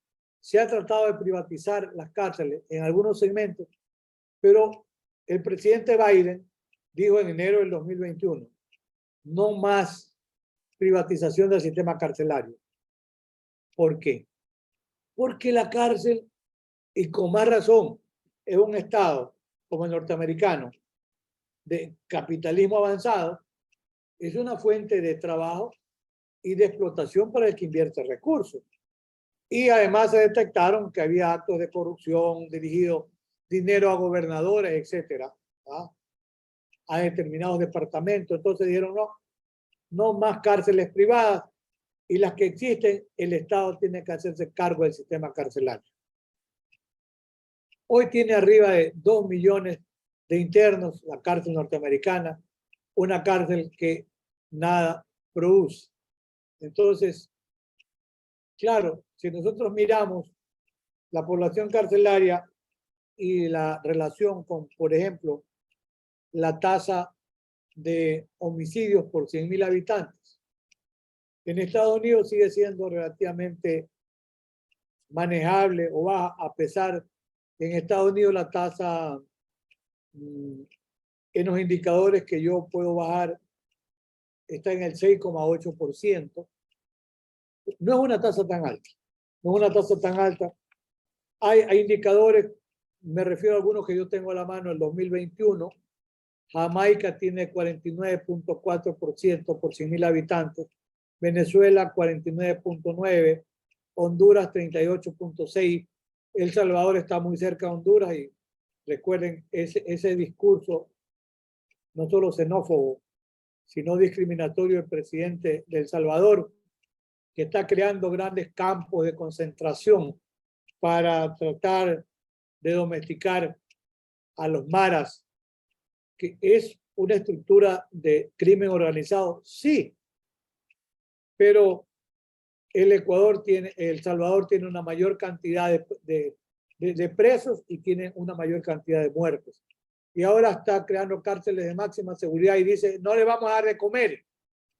se ha tratado de privatizar las cárceles en algunos segmentos, pero el presidente Biden dijo en enero del 2021, no más privatización del sistema carcelario. ¿Por qué? Porque la cárcel, y con más razón, es un estado como el norteamericano de capitalismo avanzado, es una fuente de trabajo y de explotación para el que invierte recursos. Y además se detectaron que había actos de corrupción dirigidos dinero a gobernadores, etcétera, a determinados departamentos. Entonces dijeron, no más cárceles privadas, y las que existen, el Estado tiene que hacerse cargo del sistema carcelario. Hoy tiene arriba de 2 millones de internos la cárcel norteamericana, una cárcel que nada produce. Entonces, claro, si nosotros miramos la población carcelaria y la relación con, por ejemplo, la tasa de homicidios por 100,000 habitantes, en Estados Unidos sigue siendo relativamente manejable o baja, a pesar que en Estados Unidos la tasa en los indicadores que yo puedo bajar está en el 6,8%. No es una tasa tan alta. No es una tasa tan alta. Hay indicadores, me refiero a algunos que yo tengo a la mano, el 2021. Jamaica tiene 49.4% por 100,000 habitantes. Venezuela 49.9%. Honduras 38.6%. El Salvador está muy cerca de Honduras y recuerden ese discurso no solo xenófobo, sino discriminatorio del presidente de El Salvador, que está creando grandes campos de concentración para tratar de domesticar a los maras, que es una estructura de crimen organizado? Sí, pero El Salvador tiene una mayor cantidad de presos y tiene una mayor cantidad de muertos. Y ahora está creando cárceles de máxima seguridad y dice, no le vamos a dar de comer,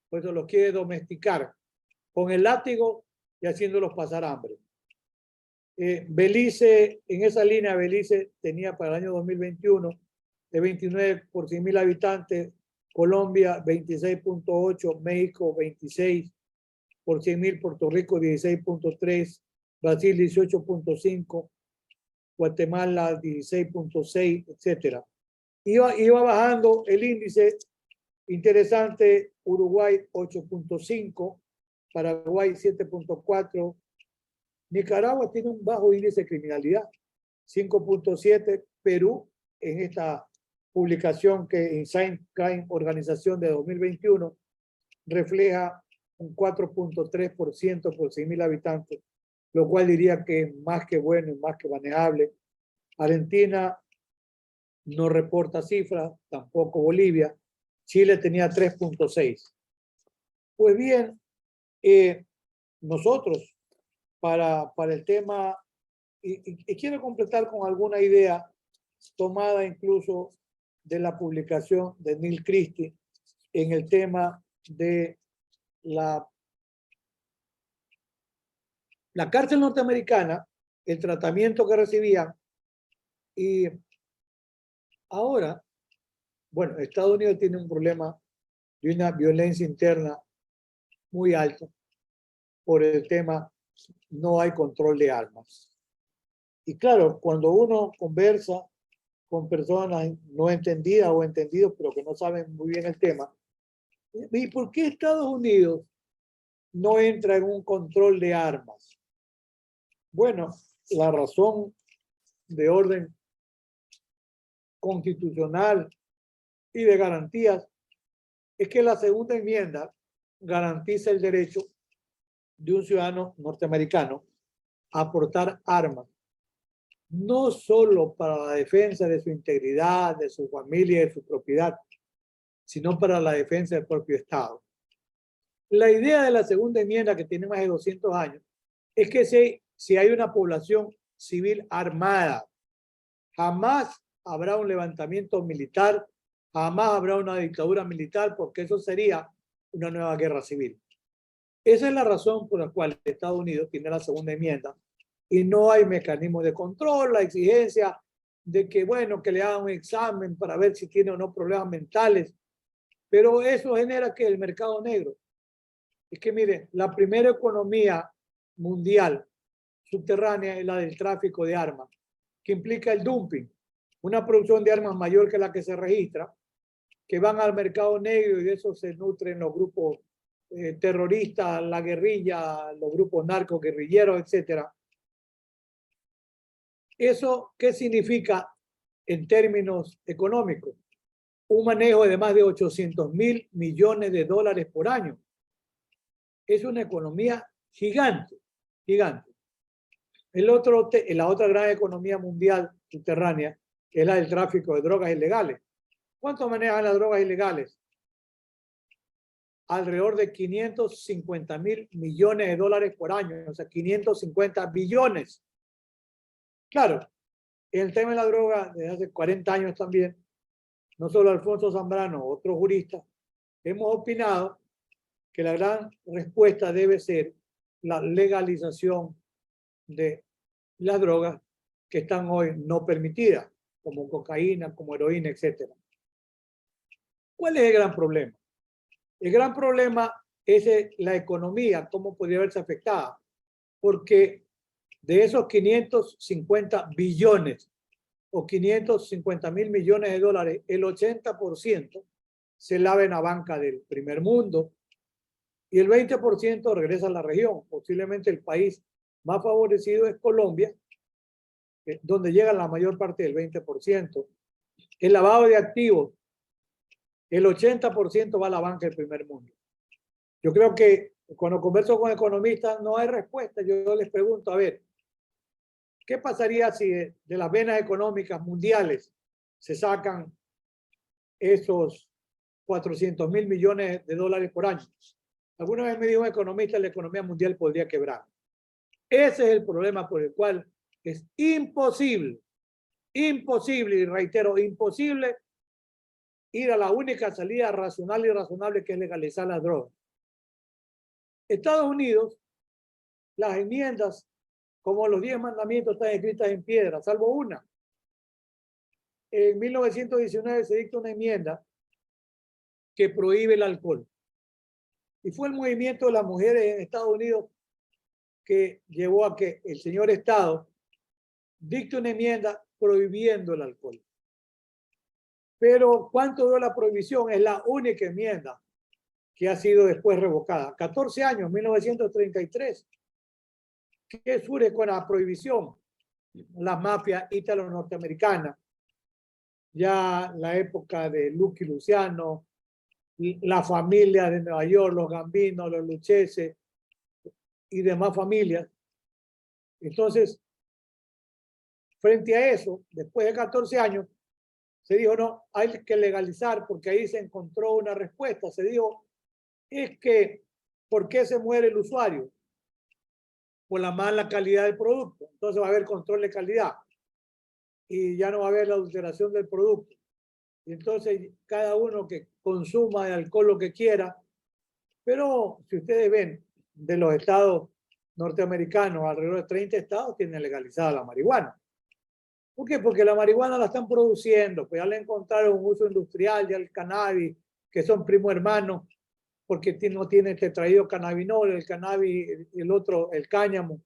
pues eso lo quiere domesticar con el látigo y haciéndolos pasar hambre. Belice, en esa línea, Belice tenía para el año 2021 de 29 por 100.000 habitantes, Colombia 26.8, México 26 por 100.000, Puerto Rico 16.3, Brasil 18.5, Guatemala 16.6, etcétera. Iba bajando el índice, interesante, Uruguay 8.5, Paraguay 7.4, Nicaragua tiene un bajo índice de criminalidad, 5.7, Perú, en esta publicación que Insight Crime Organización de 2021 refleja un 4.3% por 100.000 habitantes, lo cual diría que es más que bueno y más que manejable. Argentina no reporta cifras, tampoco Bolivia. Chile tenía 3.6. Pues bien, nosotros, para el tema, y quiero completar con alguna idea tomada incluso de la publicación de Neil Christie en el tema de la cárcel norteamericana, el tratamiento que recibían, y ahora, bueno, Estados Unidos tiene un problema de una violencia interna muy alto por el tema, no hay control de armas. Y claro, cuando uno conversa con personas no entendidas o entendidos, pero que no saben muy bien el tema, ¿y por qué Estados Unidos no entra en un control de armas? Bueno, la razón de orden constitucional y de garantías es que la segunda enmienda garantiza el derecho de un ciudadano norteamericano a portar armas, no solo para la defensa de su integridad, de su familia y de su propiedad, sino para la defensa del propio Estado. La idea de la segunda enmienda, que tiene más de 200 años, es que si hay una población civil armada, jamás habrá un levantamiento militar, jamás habrá una dictadura militar, porque eso sería una nueva guerra civil. Esa es la razón por la cual Estados Unidos tiene la segunda enmienda y no hay mecanismo de control, la exigencia de que, bueno, que le hagan un examen para ver si tiene o no problemas mentales, pero eso genera que el mercado negro. Es que, mire, la primera economía mundial subterránea es la del tráfico de armas, que implica el dumping, una producción de armas mayor que la que se registra, que van al mercado negro y de eso se nutren los grupos terroristas, la guerrilla, los grupos narcoguerrilleros, etc. ¿Eso qué significa en términos económicos? Un manejo de más de 800.000 millones de dólares por año. Es una economía gigante, gigante. La otra gran economía mundial subterránea es la del tráfico de drogas ilegales. ¿Cuánto manejan las drogas ilegales? Alrededor de 550.000 millones de dólares por año, o sea, 550 billones. Claro, en el tema de la droga, desde hace 40 años también, no solo Alfonso Zambrano, otros juristas, hemos opinado que la gran respuesta debe ser la legalización de las drogas que están hoy no permitidas, como cocaína, como heroína, etc. ¿Cuál es el gran problema? El gran problema es la economía, cómo podría verse afectada, porque de esos 550 billones o 550.000 millones de dólares, el 80% se lava en la banca del primer mundo y el 20% regresa a la región. Posiblemente el país más favorecido es Colombia, donde llega la mayor parte del 20%. El lavado de activos, el 80% va a la banca del primer mundo. Yo creo que cuando converso con economistas no hay respuesta. Yo les pregunto, a ver, ¿qué pasaría si de las venas económicas mundiales se sacan esos 400.000 millones de dólares por año. Alguna vez me dijo un economista, la economía mundial podría quebrar. Ese es el problema por el cual es imposible, y reitero, imposible ir a la única salida racional y razonable, que es legalizar las drogas. Estados Unidos, las enmiendas, como los 10 mandamientos, están escritas en piedra, salvo una. En 1919 se dicta una enmienda que prohíbe el alcohol. Y fue el movimiento de las mujeres en Estados Unidos que llevó a que el señor Estado dicte una enmienda prohibiendo el alcohol. Pero ¿cuánto duró la prohibición? Es la única enmienda que ha sido después revocada. 14 años, 1933. ¿Qué surge con la prohibición? La mafia ítalo-norteamericana. Ya la época de Lucky Luciano, la familia de Nueva York, los Gambinos, los Lucchese y demás familias. Entonces, frente a eso, después de 14 años, se dijo, no, hay que legalizar, porque ahí se encontró una respuesta. Se dijo, es que, ¿por qué se muere el usuario? Por la mala calidad del producto. Entonces va a haber control de calidad y ya no va a haber la adulteración del producto. Y entonces cada uno que consuma de alcohol lo que quiera. Pero si ustedes ven, de los estados norteamericanos, alrededor de 30 estados tienen legalizada la marihuana. ¿Por qué? Porque la marihuana la están produciendo, pues ya le encontraron un uso industrial, ya el cannabis, que son primo hermanos, porque no tiene tetraído cannabinol, el cannabis, el otro, el cáñamo.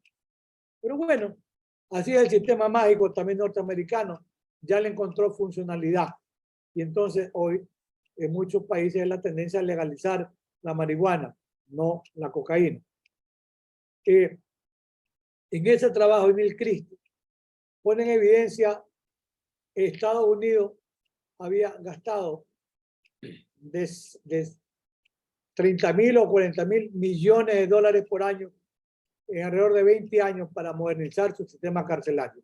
Pero bueno, así es el sistema mágico también norteamericano, ya le encontró funcionalidad. Y entonces hoy en muchos países es la tendencia a legalizar la marihuana, no la cocaína. En ese trabajo, Emil Christie pone en evidencia que Estados Unidos había gastado de 30.000 o 40.000 millones de dólares por año en alrededor de 20 años para modernizar su sistema carcelario.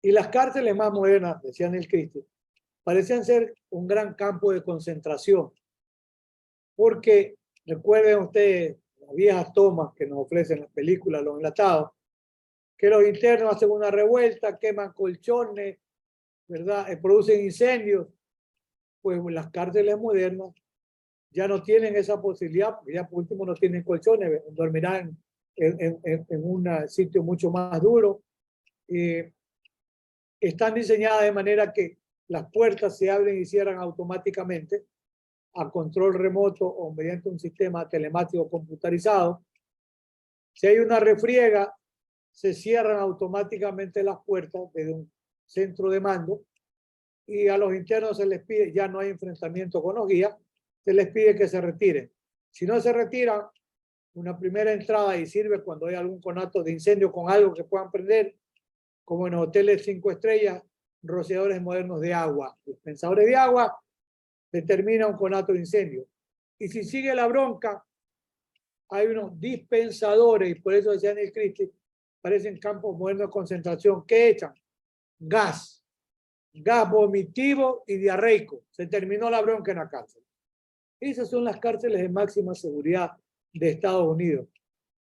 Y las cárceles más modernas, decía Emil Christie, parecían ser un gran campo de concentración, porque recuerden ustedes las viejas tomas que nos ofrecen las películas, los enlatados, que los internos hacen una revuelta, queman colchones, ¿verdad? Producen incendios. Pues las cárceles modernas ya no tienen esa posibilidad, porque ya por último no tienen colchones, dormirán en un sitio mucho más duro. Están diseñadas de manera que las puertas se abren y cierran automáticamente a control remoto o mediante un sistema telemático computarizado. Si hay una refriega, se cierran automáticamente las puertas desde un centro de mando y a los internos se les pide, ya no hay enfrentamiento con los guías, se les pide que se retiren. Si no se retiran, una primera entrada y sirve cuando hay algún conato de incendio con algo que puedan prender, como en hoteles 5 estrellas, rociadores modernos de agua, dispensadores de agua, determina un conato de incendio. Y si sigue la bronca, hay unos dispensadores, y por eso decían el Christie, parecen campos modernos de concentración, que echan gas vomitivo y diarreico. Se terminó la bronca en la cárcel. Esas son las cárceles de máxima seguridad de Estados Unidos.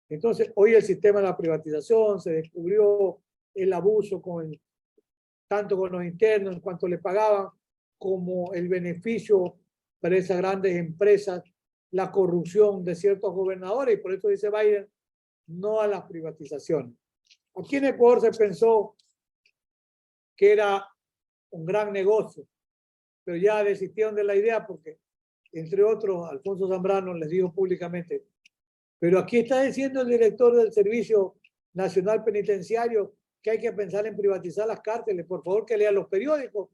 Entonces, hoy el sistema de la privatización, se descubrió el abuso tanto con los internos en cuanto le pagaban, como el beneficio para esas grandes empresas, la corrupción de ciertos gobernadores, y por eso dice Biden, no a las privatizaciones. Aquí en Ecuador se pensó que era un gran negocio, pero ya desistieron de la idea porque, entre otros, Alfonso Zambrano les dijo públicamente, pero aquí está diciendo el director del Servicio Nacional Penitenciario que hay que pensar en privatizar las cárceles. Por favor, que lean los periódicos.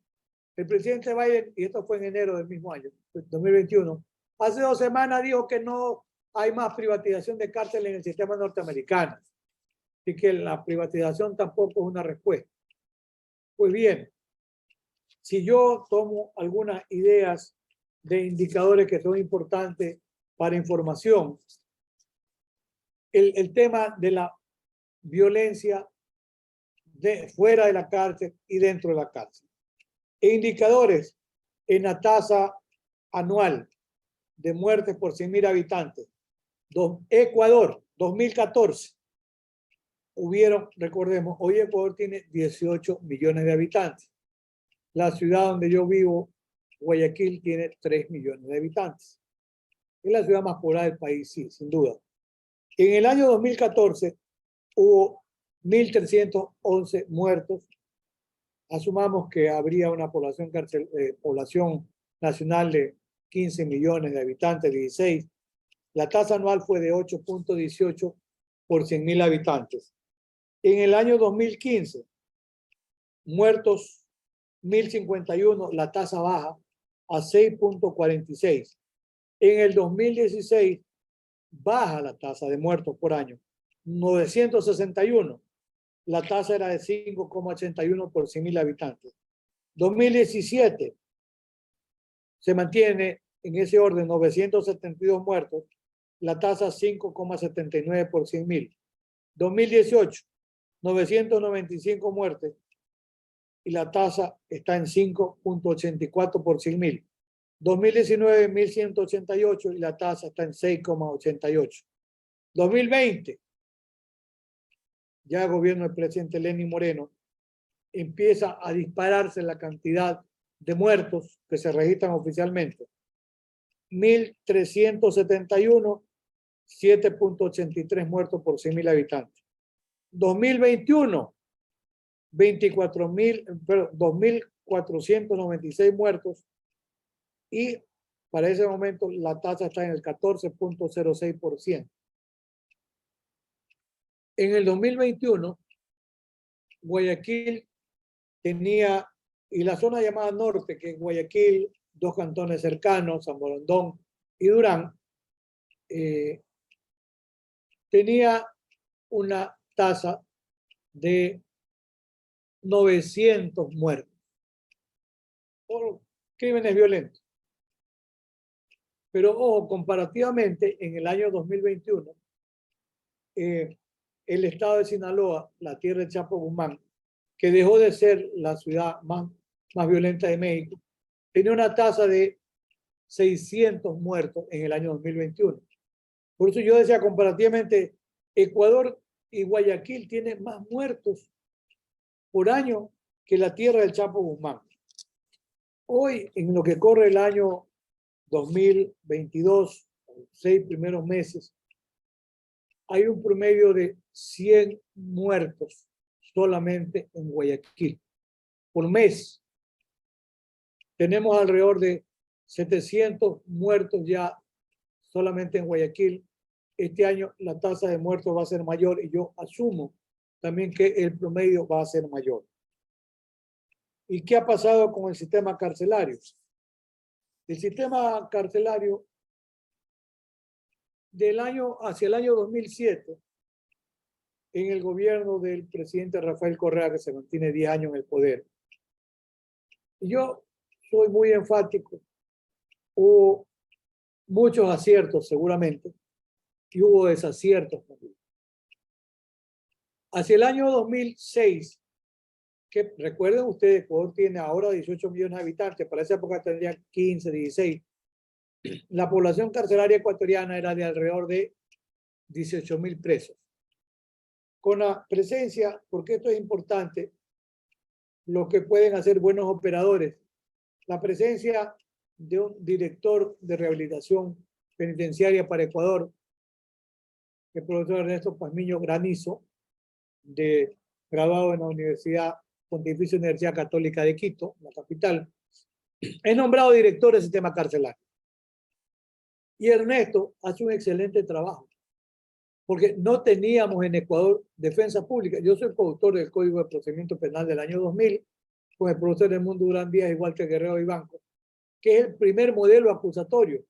El presidente Biden, y esto fue en enero del mismo año, 2021, hace 2 semanas dijo que no hay más privatización de cárceles en el sistema norteamericano y que la privatización tampoco es una respuesta. Pues bien, si yo tomo algunas ideas de indicadores que son importantes para información, el tema de la violencia fuera de la cárcel y dentro de la cárcel. Indicadores en la tasa anual de muertes por 100.000 habitantes. Ecuador, 2014, hubieron, recordemos, hoy Ecuador tiene 18 millones de habitantes. La ciudad donde yo vivo, Guayaquil, tiene 3 millones de habitantes. Es la ciudad más poblada del país, sí, sin duda. En el año 2014 hubo 1.311 muertos. Asumamos que habría una población nacional de 15 millones de habitantes, 16. La tasa anual fue de 8.18 por 100.000 habitantes. En el año 2015, muertos 1.051, la tasa baja a 6.46. En el 2016, baja la tasa de muertos por año, 961. La tasa era de 5,81 por 100.000 habitantes. 2017 se mantiene en ese orden, 972 muertos, la tasa 5,79 por 100.000. 2018, 995 muertes y la tasa está en 5,84 por 100.000. 2019, 1.188 y la tasa está en 6,88. 2020, ya el gobierno del presidente Lenín Moreno empieza a dispararse la cantidad de muertos que se registran oficialmente. 1.371, 7.83 muertos por 100.000 habitantes. 2021, 2.496 muertos y para ese momento la tasa está en el 14.06%. En el 2021, Guayaquil tenía, y la zona llamada norte, que es Guayaquil, dos cantones cercanos, San Borondón y Durán, tenía una tasa de 900 muertos por crímenes violentos. Pero, ojo, comparativamente, en el año 2021, el estado de Sinaloa, la tierra de Chapo Guzmán, que dejó de ser la ciudad más violenta de México, tenía una tasa de 600 muertos en el año 2021. Por eso yo decía, comparativamente, Ecuador y Guayaquil tienen más muertos por año que la tierra del Chapo Guzmán. Hoy, en lo que corre el año 2022, 6 primeros meses, hay un promedio de 100 muertos solamente en Guayaquil por mes. Tenemos alrededor de 700 muertos ya solamente en Guayaquil. Este año la tasa de muertos va a ser mayor y yo asumo también que el promedio va a ser mayor. ¿Y qué ha pasado con el sistema carcelario? El sistema carcelario hacia el año 2007, en el gobierno del presidente Rafael Correa, que se mantiene 10 años en el poder. Y yo soy muy enfático. Hubo muchos aciertos seguramente y hubo desaciertos también. Hacia el año 2006, que recuerden ustedes, Ecuador tiene ahora 18 millones de habitantes, para esa época tendría 15, 16. La población carcelaria ecuatoriana era de alrededor de 18.000 presos. Con la presencia, porque esto es importante, lo que pueden hacer buenos operadores, la presencia de un director de rehabilitación penitenciaria para Ecuador, el profesor Ernesto Pazmiño Granizo, graduado en la Pontificia Universidad Católica de Quito, la capital, es nombrado director del sistema carcelario. Y Ernesto hace un excelente trabajo, porque no teníamos en Ecuador defensa pública. Yo soy coautor del Código de Procedimiento Penal del año 2000, con el profesor Edmundo Durán Díaz, igual que Guerrero Vivanco, que es el primer modelo acusatorio,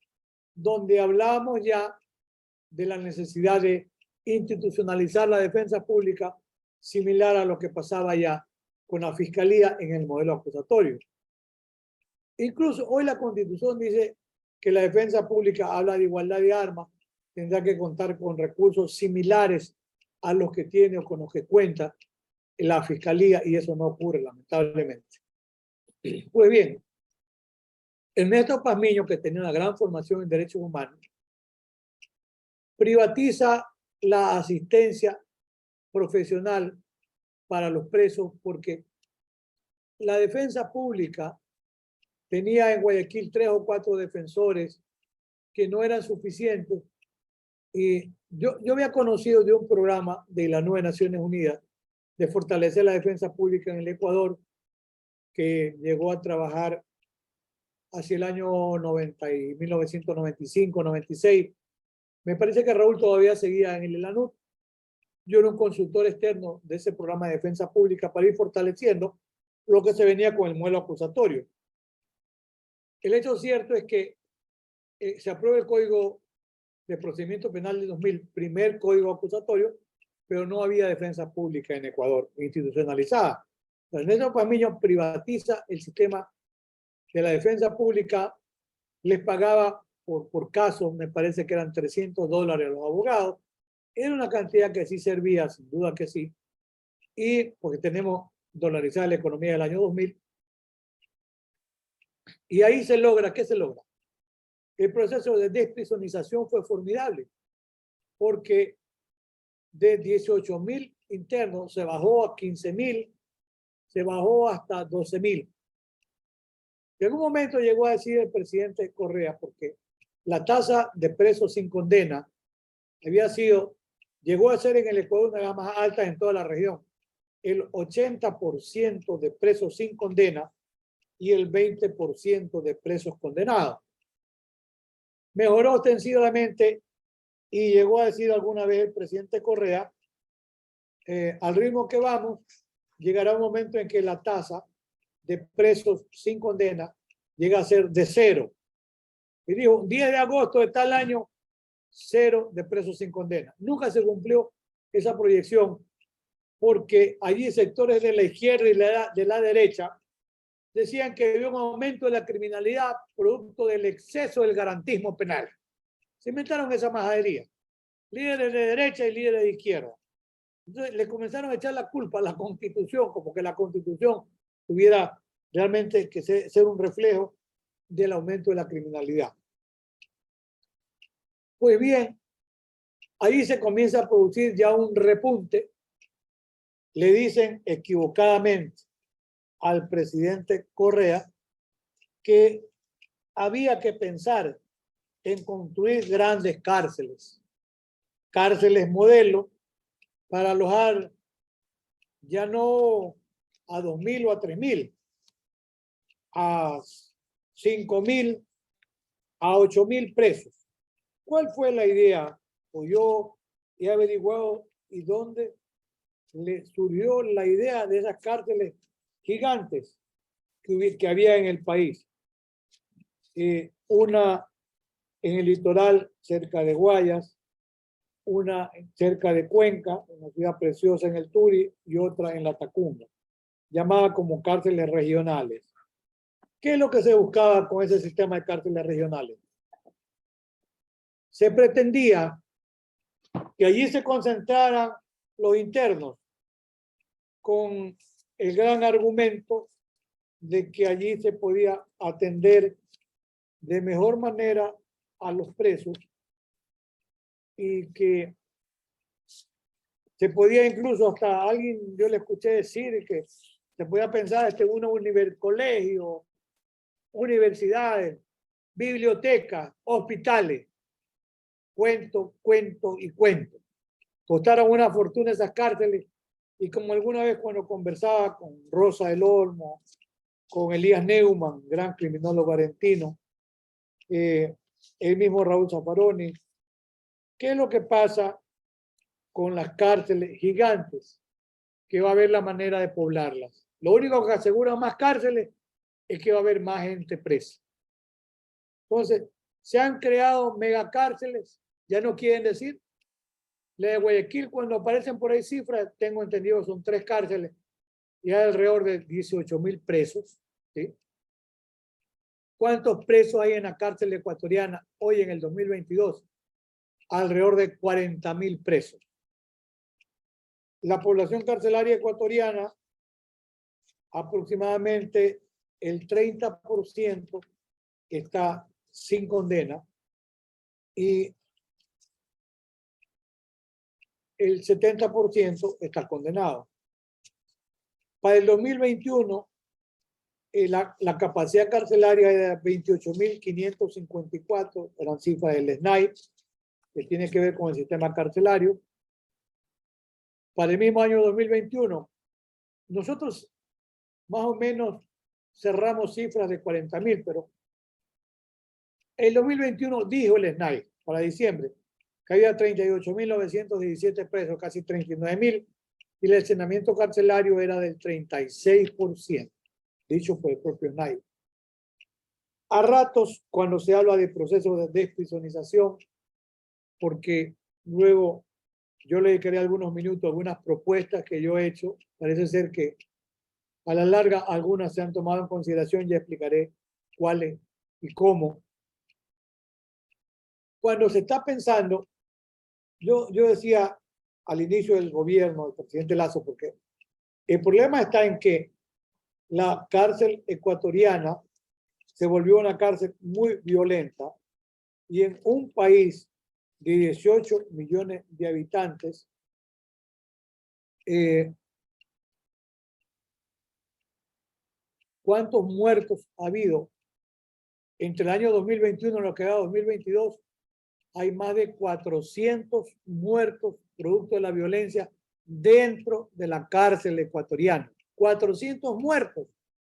donde hablamos ya de la necesidad de institucionalizar la defensa pública, similar a lo que pasaba ya con la Fiscalía en el modelo acusatorio. Incluso hoy la Constitución dice que la defensa pública habla de igualdad de armas, tendrá que contar con recursos similares a los que tiene o con los que cuenta la Fiscalía, y eso no ocurre lamentablemente. Pues bien, Ernesto Pazmiño, que tenía una gran formación en derechos humanos, privatiza la asistencia profesional para los presos porque la defensa pública tenía en Guayaquil 3 o 4 defensores que no eran suficientes. Y yo había conocido de un programa de las 9 Naciones Unidas de fortalecer la defensa pública en el Ecuador, que llegó a trabajar hacia el año 1995, 96. Me parece que Raúl todavía seguía en el ELANUD. Yo era un consultor externo de ese programa de defensa pública para ir fortaleciendo lo que se venía con el modelo acusatorio. El hecho cierto es que se aprueba el Código de Procedimiento Penal de 2000, primer código acusatorio, pero no había defensa pública en Ecuador institucionalizada. Ernesto Pazmiño privatiza el sistema de la defensa pública, les pagaba por casos, me parece que eran $300 a los abogados. Era una cantidad que sí servía, sin duda que sí, y porque tenemos dolarizada la economía del año 2000. Y ahí se logra, ¿qué se logra? El proceso de desprisionización fue formidable, porque de 18.000 internos se bajó a 15.000, se bajó hasta 12.000. En algún momento llegó a decir el presidente Correa, porque la tasa de presos sin condena llegó a ser en el Ecuador una de las más altas en toda la región. El 80% de presos sin condena y el 20% de presos condenados. Mejoró ostensivamente y llegó a decir alguna vez el presidente Correa, al ritmo que vamos, llegará un momento en que la tasa de presos sin condena llega a ser de 0. Y dijo, 10 de agosto de tal año, 0 de presos sin condena. Nunca se cumplió esa proyección porque allí sectores de la izquierda y de la derecha decían que había un aumento de la criminalidad producto del exceso del garantismo penal. Se inventaron esa majadería. Líderes de derecha y líderes de izquierda. Entonces le comenzaron a echar la culpa a la Constitución, como que la Constitución tuviera realmente que ser un reflejo del aumento de la criminalidad. Pues bien, ahí se comienza a producir ya un repunte. Le dicen equivocadamente al presidente Correa que había que pensar en construir grandes cárceles modelo para alojar ya no a 2.000 o a 3.000, a 5.000, a 8.000 presos. ¿Cuál fue la idea? Pues yo he averiguado y dónde le surgió la idea de esas cárceles gigantes que había en el país. Una en el litoral cerca de Guayas, una cerca de Cuenca, una ciudad preciosa en el Turi, y otra en la Tacunga, llamada como cárceles regionales. ¿Qué es lo que se buscaba con ese sistema de cárceles regionales? Se pretendía que allí se concentraran los internos con el gran argumento de que allí se podía atender de mejor manera a los presos y que se podía incluso hasta alguien, yo le escuché decir que se podía pensar en colegios, universidades, bibliotecas, hospitales. Cuento y cuento. Costaron una fortuna esas cárceles y como alguna vez cuando conversaba con Rosa del Olmo, con Elías Neumann, gran criminólogo argentino, el mismo Raúl Zaffaroni, ¿qué es lo que pasa con las cárceles gigantes? Que va a haber la manera de poblarlas. Lo único que asegura más cárceles es que va a haber más gente presa. Entonces, se han creado megacárceles, ya no quieren decir. La de Guayaquil, cuando aparecen por ahí cifras, tengo entendido, son 3 cárceles y hay alrededor de 18.000 presos. ¿Sí? ¿Cuántos presos hay en la cárcel ecuatoriana hoy en el 2022? Alrededor de 40.000 presos. La población carcelaria ecuatoriana, aproximadamente el 30% está sin condena y el 70% está condenado. Para el 2021, la capacidad carcelaria era 28.554, eran cifras del SNAI, que tiene que ver con el sistema carcelario. Para el mismo año 2021, nosotros más o menos cerramos cifras de 40.000, pero el 2021 dijo el SNAI para diciembre que había 38.917 presos, casi 39.000, y el hacinamiento carcelario era del 36%, dicho por el propio SNAI. A ratos, cuando se habla de procesos de desprisionización, porque luego yo le dedicaré algunos minutos a algunas propuestas que yo he hecho, parece ser que a la larga algunas se han tomado en consideración, ya explicaré cuáles y cómo. Cuando se está pensando, yo decía al inicio del gobierno del presidente Lazo, porque el problema está en que la cárcel ecuatoriana se volvió una cárcel muy violenta y en un país de 18 millones de habitantes, ¿cuántos muertos ha habido? Entre el año 2021 y lo que va 2022, hay más de 400 muertos producto de la violencia dentro de la cárcel ecuatoriana. 400 muertos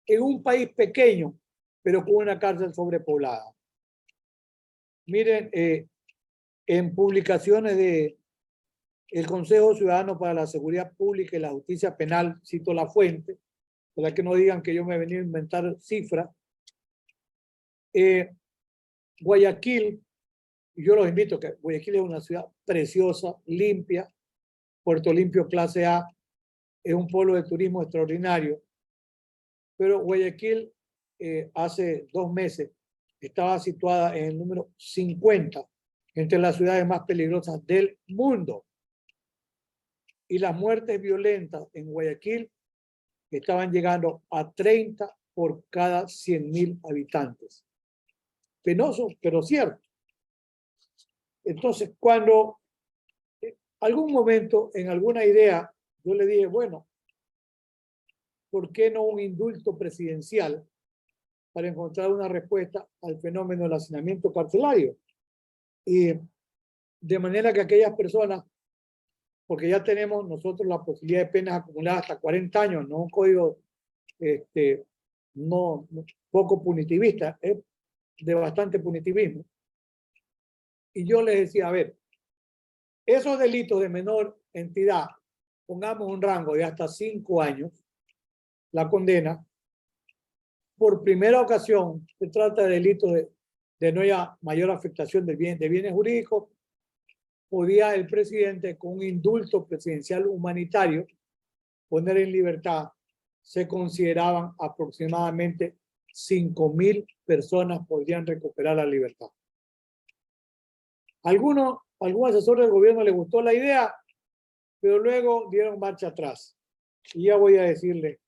en un país pequeño, pero con una cárcel sobrepoblada. Miren, en publicaciones de el Consejo Ciudadano para la Seguridad Pública y la Justicia Penal, cito la fuente, para que no digan que yo me he venido a inventar cifras. Guayaquil, yo los invito, que Guayaquil es una ciudad preciosa, limpia, Puerto Limpio clase A, es un polo de turismo extraordinario, pero Guayaquil hace 2 meses estaba situada en el número 50 entre las ciudades más peligrosas del mundo. Y las muertes violentas en Guayaquil estaban llegando a 30 por cada 100.000 habitantes. Penoso, pero cierto. Entonces, cuando algún momento, en alguna idea, yo le dije, bueno, ¿por qué no un indulto presidencial para encontrar una respuesta al fenómeno del hacinamiento carcelario? Y de manera que aquellas personas, porque ya tenemos nosotros la posibilidad de penas acumuladas hasta 40 años, no un código no poco punitivista, es de bastante punitivismo. Y yo les decía, a ver, esos delitos de menor entidad, pongamos un rango de hasta 5 años, la condena, por primera ocasión se trata de delitos de no haya mayor afectación de bienes jurídicos, podía el presidente con un indulto presidencial humanitario poner en libertad, se consideraban aproximadamente 5.000 personas podrían recuperar la libertad. Algún asesor del gobierno le gustó la idea, pero luego dieron marcha atrás. Y ya voy a decirle,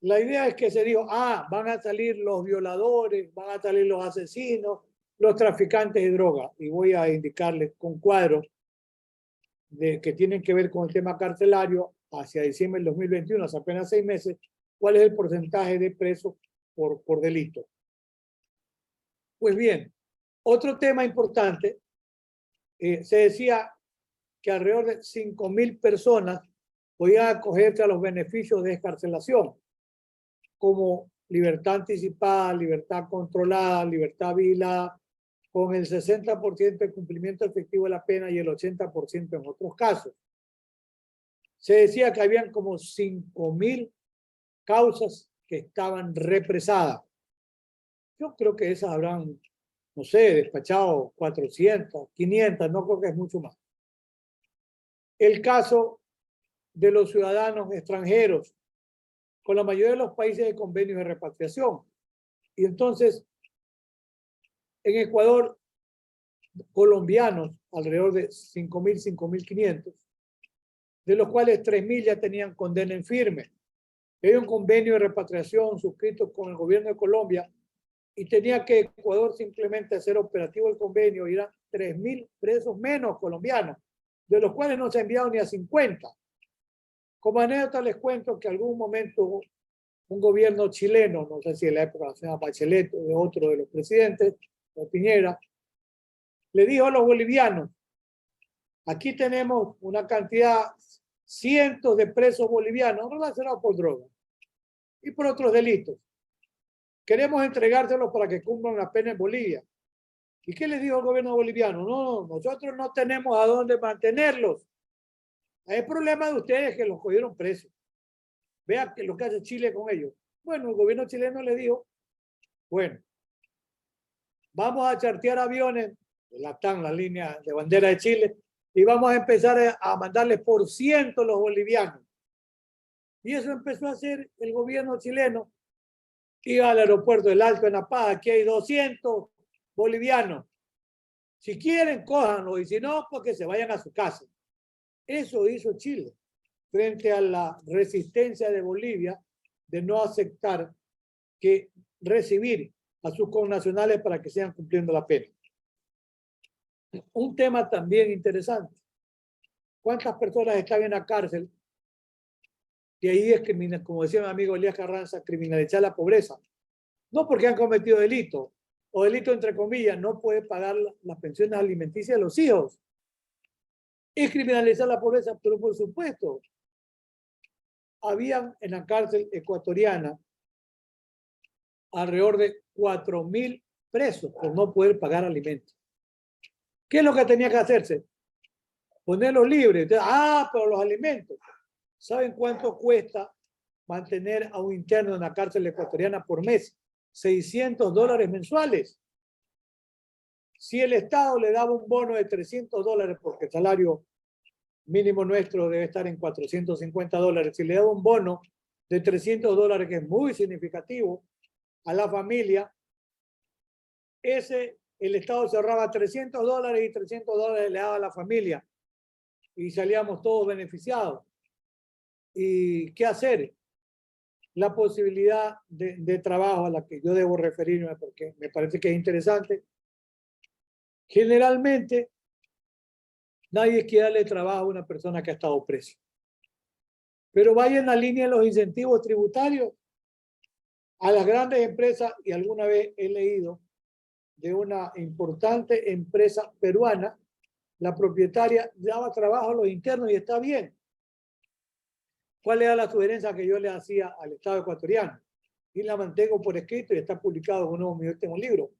la idea es que se dijo, van a salir los violadores, van a salir los asesinos, los traficantes de droga. Y voy a indicarles con cuadros que tienen que ver con el tema carcelario hacia diciembre del 2021, hace apenas 6 meses, cuál es el porcentaje de presos por delito. Pues bien, otro tema importante, se decía que alrededor de 5.000 personas podían acogerse a los beneficios de excarcelación, como libertad anticipada, libertad controlada, libertad vigilada, con el 60% de cumplimiento efectivo de la pena y el 80% en otros casos. Se decía que habían como 5.000 causas que estaban represadas. Yo creo que esas habrán, no sé, despachado 400, 500, no creo que es mucho más. El caso de los ciudadanos extranjeros, con la mayoría de los países de convenios de repatriación. Y entonces, en Ecuador, colombianos, alrededor de 5.000, 5.500, de los cuales 3.000 ya tenían condena en firme. Hay un convenio de repatriación suscrito con el gobierno de Colombia y tenía que Ecuador simplemente hacer operativo el convenio, y eran 3.000 presos menos colombianos, de los cuales no se ha enviado ni a 50. Como anécdota les cuento que algún momento un gobierno chileno, no sé si en la época de la señora Bachelet o de otro de los presidentes, o Piñera, le dijo a los bolivianos: aquí tenemos una cantidad, cientos de presos bolivianos relacionados por drogas y por otros delitos. Queremos entregárselos para que cumplan la pena en Bolivia. ¿Y qué les dijo el gobierno boliviano? No, nosotros no tenemos a dónde mantenerlos. El problema de ustedes es que los cogieron presos. Vean lo que hace Chile con ellos. Bueno, el gobierno chileno le dijo: bueno, vamos a chartear aviones, la TAN, la línea de bandera de Chile, y vamos a empezar a mandarles por ciento los bolivianos. Y eso empezó a hacer el gobierno chileno. Iba al aeropuerto del Alto en La Paz: aquí hay 200 bolivianos. Si quieren, cójanlo, y si no, pues que se vayan a su casa. Eso hizo Chile frente a la resistencia de Bolivia de no aceptar que recibir a sus connacionales para que sigan cumpliendo la pena. Un tema también interesante: ¿cuántas personas están en la cárcel? Y ahí es criminal, como decía mi amigo Elías Carranza, criminalizar la pobreza. No porque han cometido delito, o delito entre comillas, no puede pagar las pensiones alimenticias de los hijos. Es criminalizar la pobreza, pero por supuesto, habían en la cárcel ecuatoriana alrededor de 4.000 presos por no poder pagar alimentos. ¿Qué es lo que tenía que hacerse? Ponerlos libres. Entonces, pero los alimentos. ¿Saben cuánto cuesta mantener a un interno en la cárcel ecuatoriana por mes? $600 mensuales. Si el Estado le daba un bono de $300, porque el salario mínimo nuestro debe estar en $450, si le daba un bono de $300, que es muy significativo, a la familia, el Estado se ahorraba $300 y $300 le daba a la familia, y salíamos todos beneficiados. ¿Y qué hacer? La posibilidad de trabajo a la que yo debo referirme, porque me parece que es interesante. Generalmente, nadie quiere darle trabajo a una persona que ha estado presa. Pero vaya en la línea de los incentivos tributarios a las grandes empresas, y alguna vez he leído de una importante empresa peruana, la propietaria daba trabajo a los internos y está bien. ¿Cuál era la sugerencia que yo le hacía al Estado ecuatoriano? Y la mantengo por escrito y está publicado en un libro.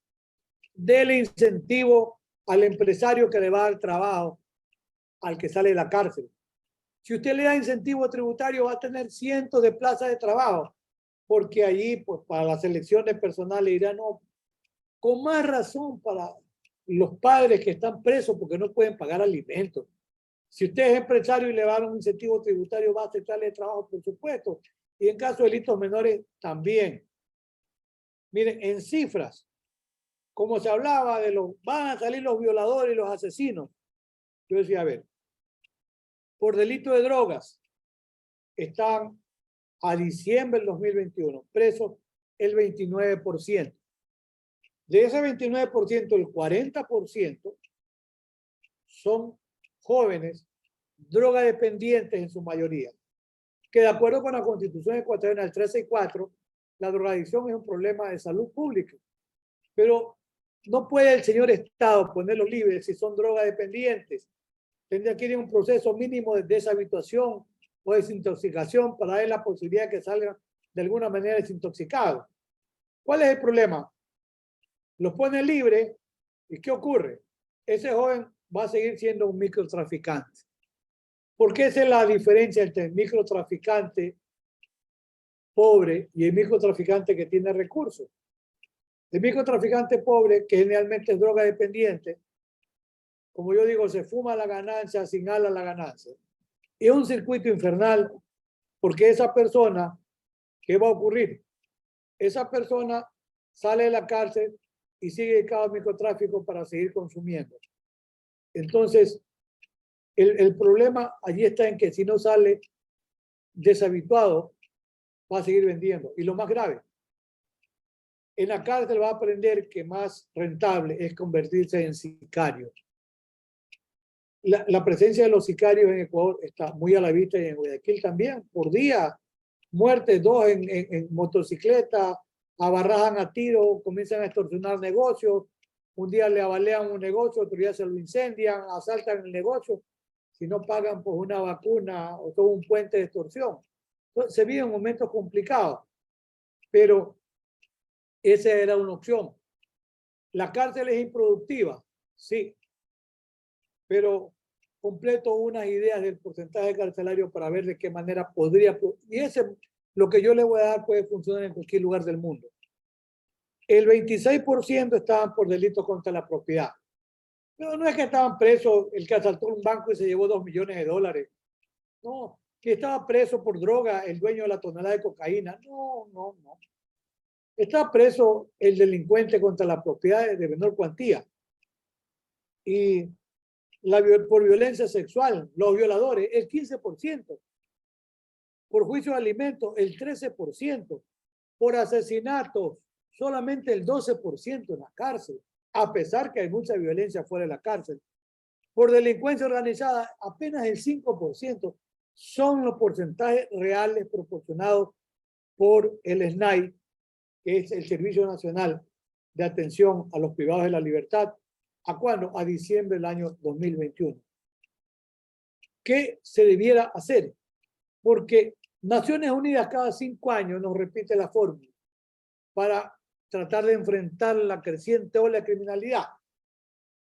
Dele incentivo al empresario que le va a dar trabajo al que sale de la cárcel. Si usted le da incentivo tributario, va a tener cientos de plazas de trabajo, porque allí, pues, para la selección de personal le dirán: no, con más razón para los padres que están presos porque no pueden pagar alimentos. Si usted es empresario y le va a dar un incentivo tributario, va a aceptarle trabajo, por supuesto. Y en caso de delitos menores, también. Miren, en cifras, como se hablaba de van a salir los violadores y los asesinos, yo decía, a ver, por delito de drogas, están a diciembre del 2021 presos el 29%. De ese 29%, el 40% son jóvenes drogadependientes en su mayoría, que de acuerdo con la Constitución ecuatoriana, el 13 y 4, la drogadicción es un problema de salud pública. Pero no puede el señor Estado ponerlos libres si son drogadependientes. Tendría que ir a un proceso mínimo de deshabituación o desintoxicación para dar la posibilidad de que salgan de alguna manera desintoxicados. ¿Cuál es el problema? Los pone libres y ¿qué ocurre? Ese joven va a seguir siendo un microtraficante. Porque esa es la diferencia entre el microtraficante pobre y el microtraficante que tiene recursos. El microtraficante pobre, que generalmente es droga dependiente, como yo digo, se fuma la ganancia, se inhala la ganancia. Y es un circuito infernal, porque esa persona, ¿qué va a ocurrir? Esa persona sale de la cárcel y sigue dedicado al microtráfico para seguir consumiendo. Entonces, el problema allí está en que si no sale deshabituado, va a seguir vendiendo. Y lo más grave, En la cárcel va a aprender que más rentable es convertirse en sicario. La presencia de los sicarios en Ecuador está muy a la vista y en Guayaquil también. Por día, muertes, 2 en motocicleta, abarrajan a tiro, comienzan a extorsionar negocios. Un día le avalean un negocio, otro día se lo incendian, asaltan el negocio. Si no pagan por una vacuna o todo un puente de extorsión. Entonces, se viven momentos complicados, pero esa era una opción. La cárcel es improductiva, sí, pero completo unas ideas del porcentaje carcelario para ver de qué manera podría, y ese, lo que yo le voy a dar puede funcionar en cualquier lugar del mundo. El 26% estaban por delitos contra la propiedad. No es que estaban presos el que asaltó un banco y se llevó $2 millones. No, que estaba preso por droga el dueño de la tonelada de cocaína. No. Está preso el delincuente contra la propiedad de menor cuantía. Y por violencia sexual, los violadores, el 15%. Por juicio de alimentos, el 13%. Por asesinatos, solamente el 12% en la cárcel, a pesar que hay mucha violencia fuera de la cárcel. Por delincuencia organizada, apenas el 5% son los porcentajes reales proporcionados por el SNAI, que es el Servicio Nacional de Atención a los Privados de la Libertad. ¿A cuándo? A diciembre del año 2021. ¿Qué se debiera hacer? Porque Naciones Unidas cada 5 años nos repite la fórmula para tratar de enfrentar la creciente ola de criminalidad.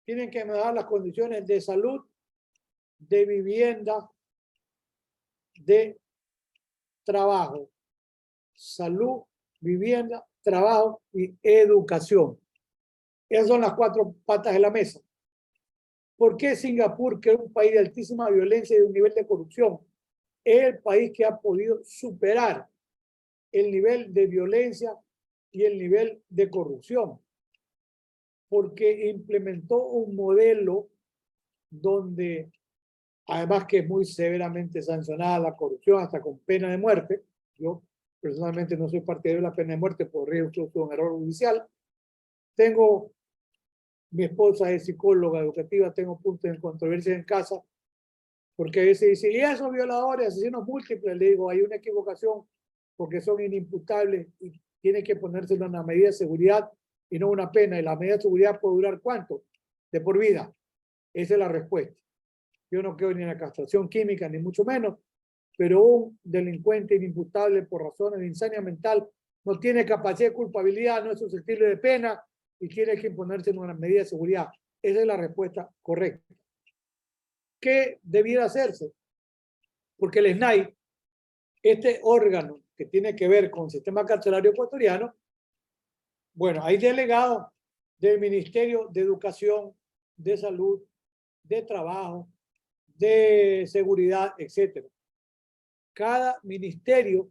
Tienen que mejorar las condiciones de salud, de vivienda, de trabajo. Salud, vivienda, trabajo y educación. Esas son las 4 patas de la mesa. ¿Por qué Singapur, que es un país de altísima violencia y de un nivel de corrupción, es el país que ha podido superar el nivel de violencia y el nivel de corrupción? Porque implementó un modelo donde, además que es muy severamente sancionada la corrupción, hasta con pena de muerte. Yo personalmente no soy partidario de la pena de muerte por riesgo de un error judicial. Mi esposa es psicóloga educativa, tengo puntos de controversia en casa, porque a veces dice, y esos violadores, asesinos múltiples, le digo, hay una equivocación, porque son inimputables y tiene que ponérselo en una medida de seguridad y no una pena. Y la medida de seguridad puede durar ¿cuánto? De por vida. Esa es la respuesta. Yo no creo ni en la castración química, ni mucho menos, pero un delincuente inimputable por razones de insania mental no tiene capacidad de culpabilidad, no es susceptible de pena y tiene que imponerse en una medida de seguridad. Esa es la respuesta correcta. ¿Qué debiera hacerse? Porque el SNAI, este órgano que tiene que ver con el sistema carcelario ecuatoriano, bueno, hay delegados del Ministerio de Educación, de Salud, de Trabajo, de Seguridad, etc. Cada ministerio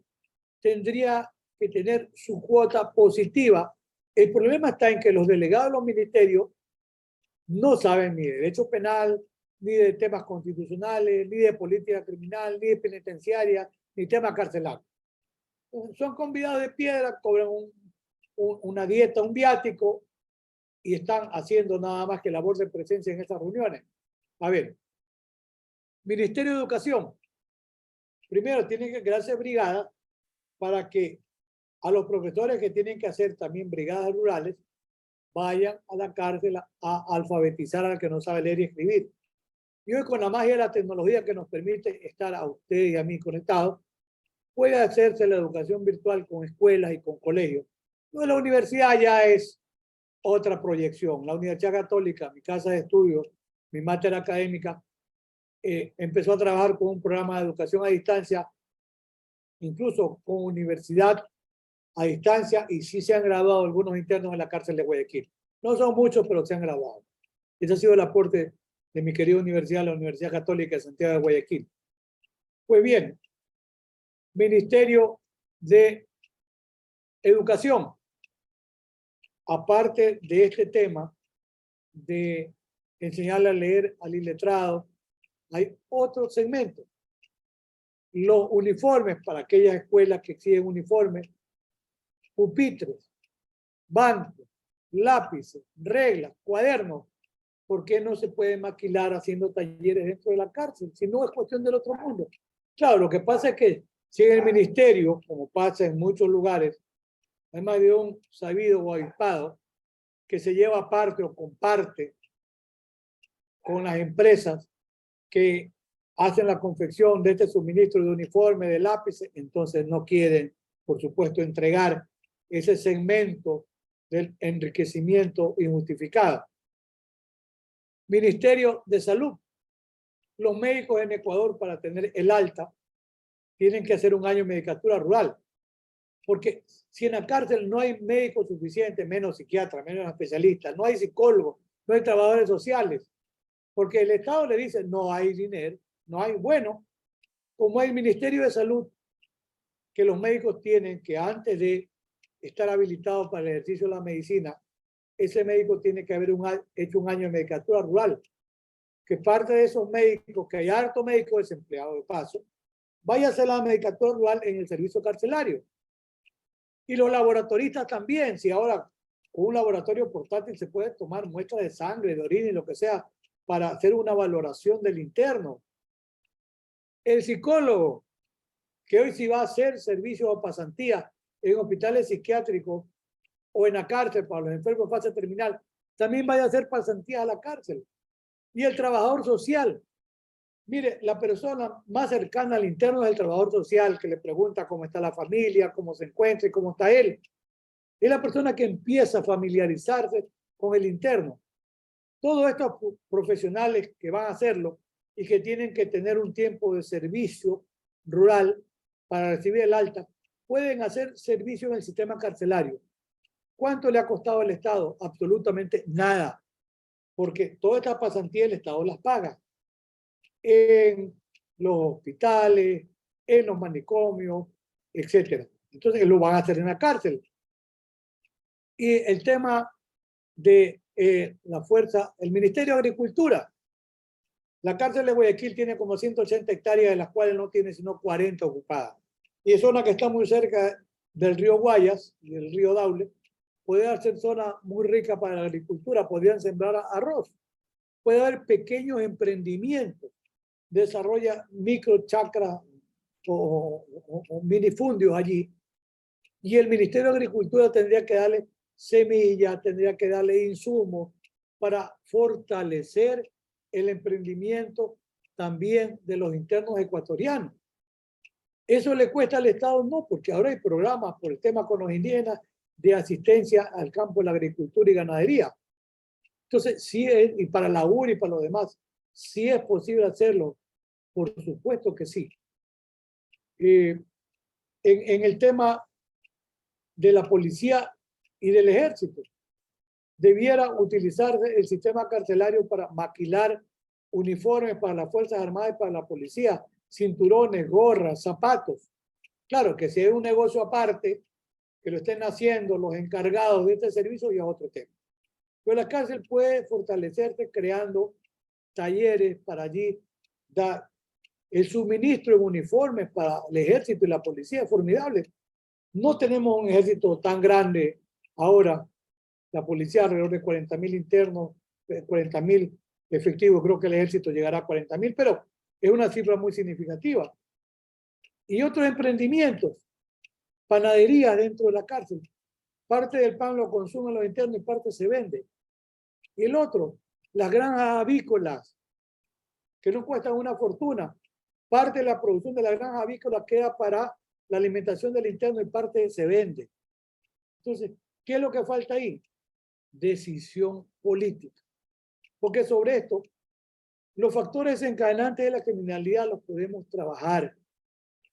tendría que tener su cuota positiva. El problema está en que los delegados de los ministerios no saben ni de derecho penal, ni de temas constitucionales, ni de política criminal, ni de penitenciaria, ni temas carcelarios. Son convidados de piedra, cobran una dieta, un viático, y están haciendo nada más que labor de presencia en estas reuniones. A ver, Ministerio de Educación. Primero, tienen que crearse brigadas para que a los profesores que tienen que hacer también brigadas rurales vayan a la cárcel a alfabetizar al que no sabe leer y escribir. Y hoy, con la magia de la tecnología que nos permite estar a usted y a mí conectados, puede hacerse la educación virtual con escuelas y con colegios. No, la universidad ya es otra proyección. La Universidad Católica, mi casa de estudios, mi máster académica, empezó a trabajar con un programa de educación a distancia, incluso con universidad a distancia, y sí se han graduado algunos internos en la cárcel de Guayaquil. No son muchos, pero se han graduado. Ese ha sido el aporte de mi querida universidad, la Universidad Católica de Santiago de Guayaquil. Pues bien, Ministerio de Educación. Aparte de este tema de enseñarle a leer al iletrado, hay otro segmento. Los uniformes para aquellas escuelas que exigen uniformes, pupitres, bancos, lápices, reglas, cuadernos. ¿Por qué no se puede maquilar haciendo talleres dentro de la cárcel? Si no es cuestión del otro mundo. Claro, lo que pasa es que si en el ministerio, como pasa en muchos lugares, hay más de un sabido o avispado que se lleva parte o comparte con las empresas que hacen la confección de este suministro de uniforme, de lápices, entonces no quieren, por supuesto, entregar ese segmento del enriquecimiento injustificado. Ministerio de Salud. Los médicos en Ecuador, para tener el alta, tienen que hacer un año de medicatura rural. Porque si en la cárcel no hay médicos suficientes, menos psiquiatras, menos especialistas, no hay psicólogos, no hay trabajadores sociales, porque el Estado le dice, no hay dinero, no hay, bueno, como hay el Ministerio de Salud, que los médicos tienen que antes de estar habilitados para el ejercicio de la medicina, ese médico tiene que haber hecho un año de medicatura rural, que parte de esos médicos, que hay harto médico desempleado de paso, vaya a hacer la medicatura rural en el servicio carcelario. Y los laboratoristas también, si ahora con un laboratorio portátil se puede tomar muestras de sangre, de orina y lo que sea, para hacer una valoración del interno. El psicólogo, que hoy sí va a hacer servicio o pasantía en hospitales psiquiátricos o en la cárcel para los enfermos de fase terminal, también vaya a hacer pasantía a la cárcel. Y el trabajador social. Mire, la persona más cercana al interno es el trabajador social, que le pregunta cómo está la familia, cómo se encuentra y cómo está él. Es la persona que empieza a familiarizarse con el interno. Todos estos profesionales que van a hacerlo y que tienen que tener un tiempo de servicio rural para recibir el alta, pueden hacer servicio en el sistema carcelario. ¿Cuánto le ha costado al Estado? Absolutamente nada, porque todas estas pasantías el Estado las paga en los hospitales, en los manicomios, etc. Entonces lo van a hacer en la cárcel. Y el tema de la fuerza, el Ministerio de Agricultura. La cárcel de Guayaquil tiene como 180 hectáreas, de las cuales no tiene sino 40 ocupadas. Y es zona que está muy cerca del río Guayas y del río Daule. Puede ser zona muy rica para la agricultura, podrían sembrar arroz. Puede haber pequeños emprendimientos, desarrolla microchacras o minifundios allí. Y el Ministerio de Agricultura tendría que darle semillas, tendría que darle insumos para fortalecer el emprendimiento también de los internos ecuatorianos. ¿Eso le cuesta al Estado? No, porque ahora hay programas por el tema con los indígenas de asistencia al campo de la agricultura y ganadería. Entonces, sí es, y para la URI y para los demás, sí es posible hacerlo, por supuesto que sí. En el tema de la policía y del ejército, debiera utilizarse el sistema carcelario para maquilar uniformes para las Fuerzas Armadas y para la policía, cinturones, gorras, zapatos. Claro que si hay un negocio aparte, que lo estén haciendo los encargados de este servicio, ya es otro tema. Pero la cárcel puede fortalecerse creando talleres para allí dar el suministro de uniformes para el ejército y la policía, formidable. No tenemos un ejército tan grande ahora, la policía alrededor de 40.000 internos, 40.000 efectivos, creo que el ejército llegará a 40.000, pero es una cifra muy significativa. Y otros emprendimientos, panadería dentro de la cárcel. Parte del pan lo consumen los internos y parte se vende. Y el otro, las granjas avícolas, que no cuestan una fortuna. Parte de la producción de la granja avícola queda para la alimentación del interno y parte se vende. Entonces, ¿qué es lo que falta ahí? Decisión política. Porque sobre esto, los factores desencadenantes de la criminalidad los podemos trabajar.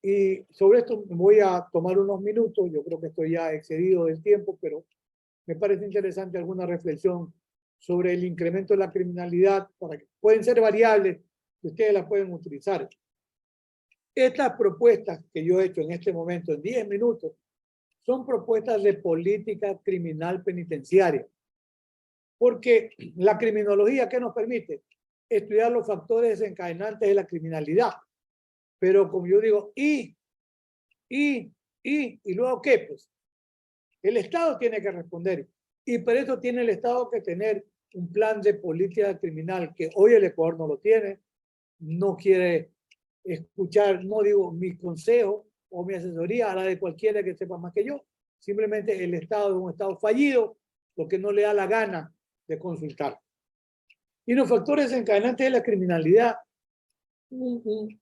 Y sobre esto voy a tomar unos minutos. Yo creo que estoy ya excedido del tiempo, pero me parece interesante alguna reflexión sobre el incremento de la criminalidad. Pueden ser variables que ustedes las pueden utilizar. Estas propuestas que yo he hecho en este momento, en 10 minutos, son propuestas de política criminal penitenciaria. Porque la criminología, ¿qué nos permite? Estudiar los factores desencadenantes de la criminalidad. Pero como yo digo, ¿y luego qué? Pues El Estado tiene que responder. Y por eso tiene el Estado que tener un plan de política criminal que hoy el Ecuador no lo tiene, no quiere escuchar, no digo mi consejo o mi asesoría a la de cualquiera que sepa más que yo. Simplemente el Estado es un Estado fallido porque no le da la gana de consultar. Y los factores desencadenantes de la criminalidad, un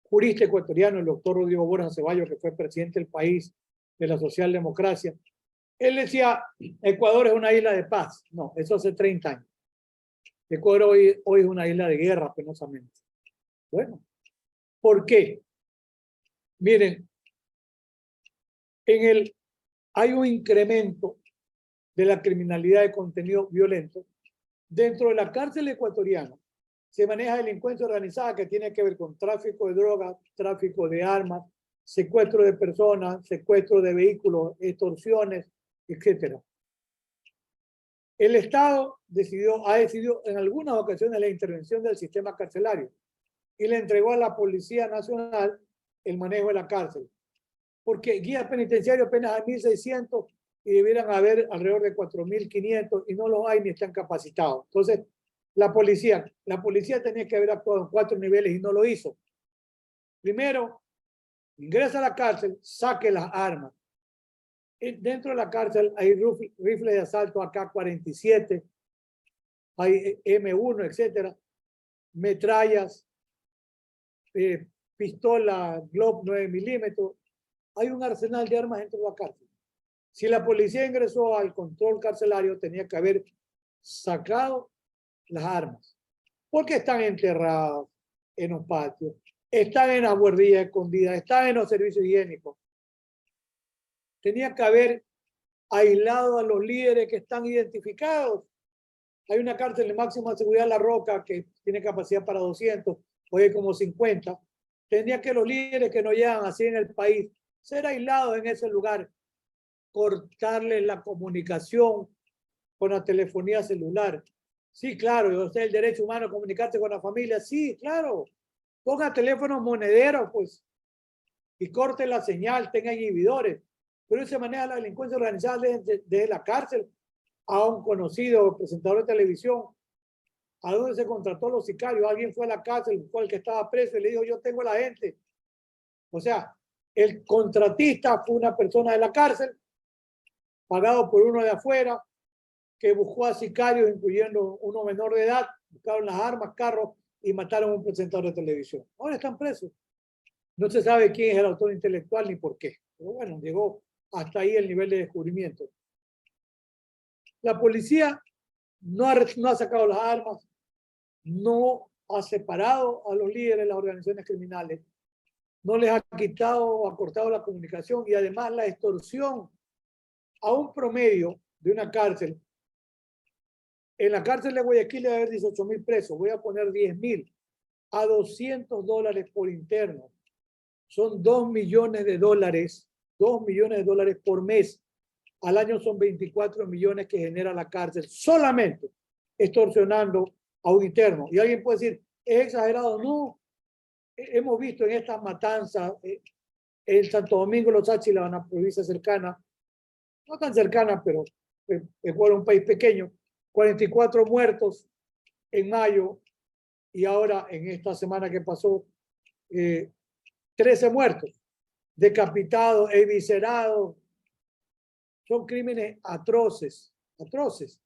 jurista ecuatoriano, el doctor Rodrigo Borja Ceballos, que fue presidente del país de la socialdemocracia, él decía, Ecuador es una isla de paz. No, eso hace 30 años. Ecuador hoy es una isla de guerra, penosamente. Bueno, ¿por qué? Miren, hay un incremento de la criminalidad de contenido violento. Dentro de la cárcel ecuatoriana se maneja delincuencia organizada que tiene que ver con tráfico de drogas, tráfico de armas, secuestro de personas, secuestro de vehículos, extorsiones, etc. El Estado ha decidido en algunas ocasiones la intervención del sistema carcelario y le entregó a la Policía Nacional el manejo de la cárcel. Porque guías penitenciarios apenas hay 1.600 y debieran haber alrededor de 4.500 y no los hay ni están capacitados. Entonces, la policía tenía que haber actuado en 4 niveles y no lo hizo. Primero, ingresa a la cárcel, saque las armas. Dentro de la cárcel hay rifles de asalto AK-47, hay M1, etcétera, metrallas, pistola Glock 9 milímetros. Hay un arsenal de armas dentro de la cárcel. Si la policía ingresó al control carcelario, tenía que haber sacado las armas, porque están enterradas en los patios, están en las guardillas escondidas, están en los servicios higiénicos. Tenía que haber aislado a los líderes que están identificados. Hay una cárcel de máxima seguridad, La Roca, que tiene capacidad para 200, hoy hay como 50. Tendría que los líderes que no llegan así en el país ser aislados en ese lugar, cortarles la comunicación con la telefonía celular. Sí, claro, usted el derecho humano a comunicarse con la familia. Sí, claro. Ponga teléfonos monederos, pues, y corte la señal, tenga inhibidores. Pero se maneja la delincuencia organizada desde la cárcel a un conocido presentador de televisión. ¿A dónde se contrató los sicarios? Alguien fue a la cárcel, fue el que estaba preso y le dijo, yo tengo la gente. O sea, el contratista fue una persona de la cárcel, pagado por uno de afuera, que buscó a sicarios, incluyendo uno menor de edad, buscaron las armas, carros y mataron a un presentador de televisión. Ahora están presos. No se sabe quién es el autor intelectual ni por qué. Pero bueno, llegó hasta ahí el nivel de descubrimiento. La policía no ha sacado las armas, no ha separado a los líderes de las organizaciones criminales, no les ha quitado o ha cortado la comunicación y además la extorsión a un promedio de una cárcel. En la cárcel de Guayaquil debe haber 18.000 presos, voy a poner 10.000 a $200 por interno. Son $2 millones, $2 millones por mes. Al año son 24 millones que genera la cárcel solamente extorsionando a un interno. Y alguien puede decir, ¿es exagerado? No. Hemos visto en estas matanzas en Santo Domingo, Los Áchilas, una provincia cercana, no tan cercana, pero Ecuador es un país pequeño, 44 muertos en mayo y ahora en esta semana que pasó 13 muertos, decapitados, eviscerados. Son crímenes atroces, atroces.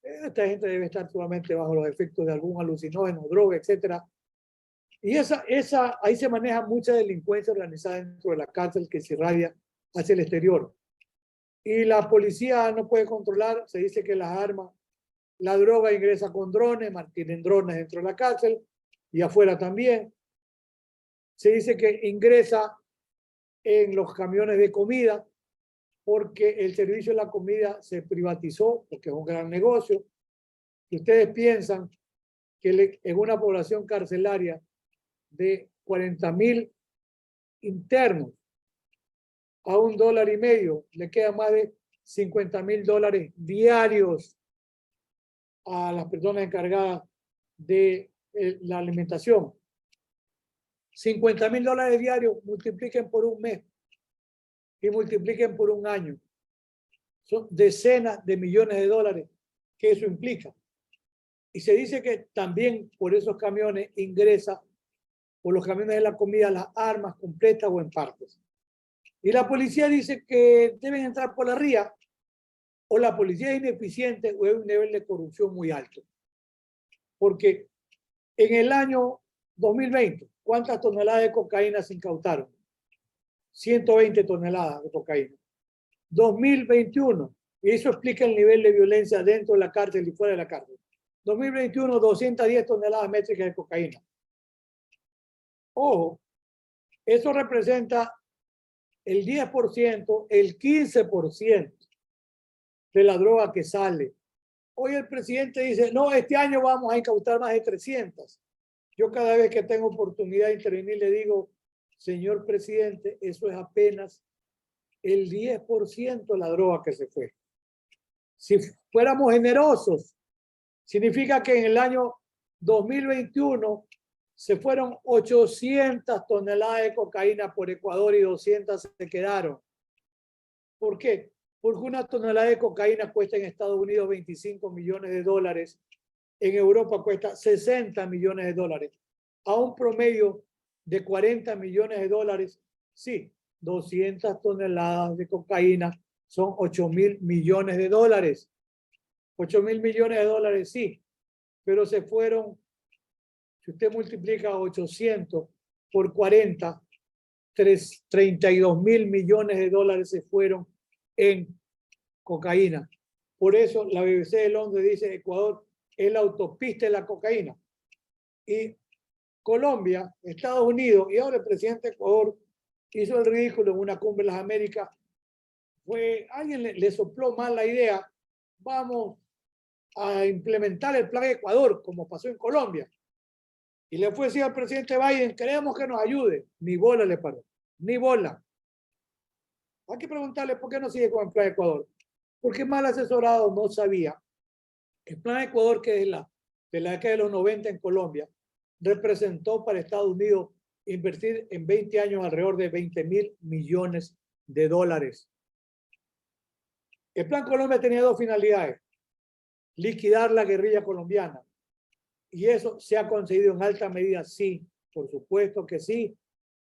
Esta gente debe estar solamente bajo los efectos de algún alucinógeno, droga, etc. Y ahí se maneja mucha delincuencia organizada dentro de la cárcel que se irradia hacia el exterior. Y la policía no puede controlar, se dice que las armas, la droga ingresa con drones, mantienen drones dentro de la cárcel y afuera también. Se dice que ingresa en los camiones de comida porque el servicio de la comida se privatizó, porque es un gran negocio. Si ustedes piensan que en una población carcelaria de 40.000 internos a $1.50 le queda más de $50.000 diarios a las personas encargadas de la alimentación. $50.000 diarios, multipliquen por un mes y multipliquen por un año. Son decenas de millones de dólares que eso implica. Y se dice que también por esos camiones ingresa, por los camiones de la comida, las armas completas o en partes. Y la policía dice que deben entrar por la ría, o la policía es ineficiente o hay un nivel de corrupción muy alto. Porque en el año 2020, ¿cuántas toneladas de cocaína se incautaron? 120 toneladas de cocaína. 2021, y eso explica el nivel de violencia dentro de la cárcel y fuera de la cárcel. 2021, 210 toneladas métricas de cocaína. Ojo, eso representa el 10%, el 15% de la droga que sale. Hoy el presidente dice, no, este año vamos a incautar más de 300. Yo cada vez que tengo oportunidad de intervenir le digo, señor presidente, eso es apenas el 10% de la droga que se fue. Si fuéramos generosos, significa que en el año 2021 se fueron 800 toneladas de cocaína por Ecuador y 200 se quedaron. ¿Por qué? Porque una tonelada de cocaína cuesta en Estados Unidos 25 millones de dólares, en Europa cuesta 60 millones de dólares, a un promedio de 40 millones de dólares. Sí, 200 toneladas de cocaína son 8.000 millones de dólares. 8.000 millones de dólares, sí, pero se fueron, si usted multiplica 800 por 40, 32.000 millones de dólares se fueron en cocaína. Por eso la BBC de Londres dice Ecuador es la autopista de la cocaína. Y Colombia, Estados Unidos y ahora el presidente de Ecuador hizo el ridículo en una cumbre de las Américas. Alguien le sopló mal la idea, vamos a implementar el plan Ecuador, como pasó en Colombia. Y le fue a decir al presidente Biden, queremos que nos ayude. Ni bola le paró, ni bola. Hay que preguntarle por qué no sigue con el plan Ecuador. Porque mal asesorado no sabía. El plan Ecuador, que es de la década de los 90 en Colombia, representó para Estados Unidos invertir en 20 años alrededor de 20.000 millones de dólares. El plan Colombia tenía dos finalidades. Liquidar la guerrilla colombiana. Y eso se ha conseguido en alta medida, sí, por supuesto que sí.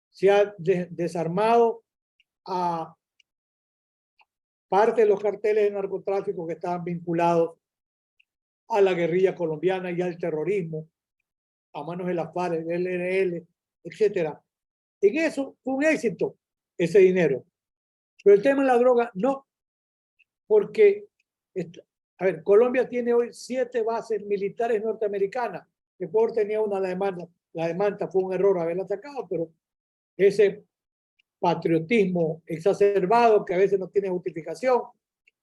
Se ha desarmado a parte de los carteles de narcotráfico que estaban vinculados a la guerrilla colombiana y al terrorismo, a manos de la FARC, del ELN, etc. En eso fue un éxito ese dinero. Pero el tema de la droga, no. Porque, a ver, Colombia tiene hoy 7 bases militares norteamericanas. Ecuador tenía una, la demanda fue un error haberla atacado, pero ese patriotismo exacerbado que a veces no tiene justificación,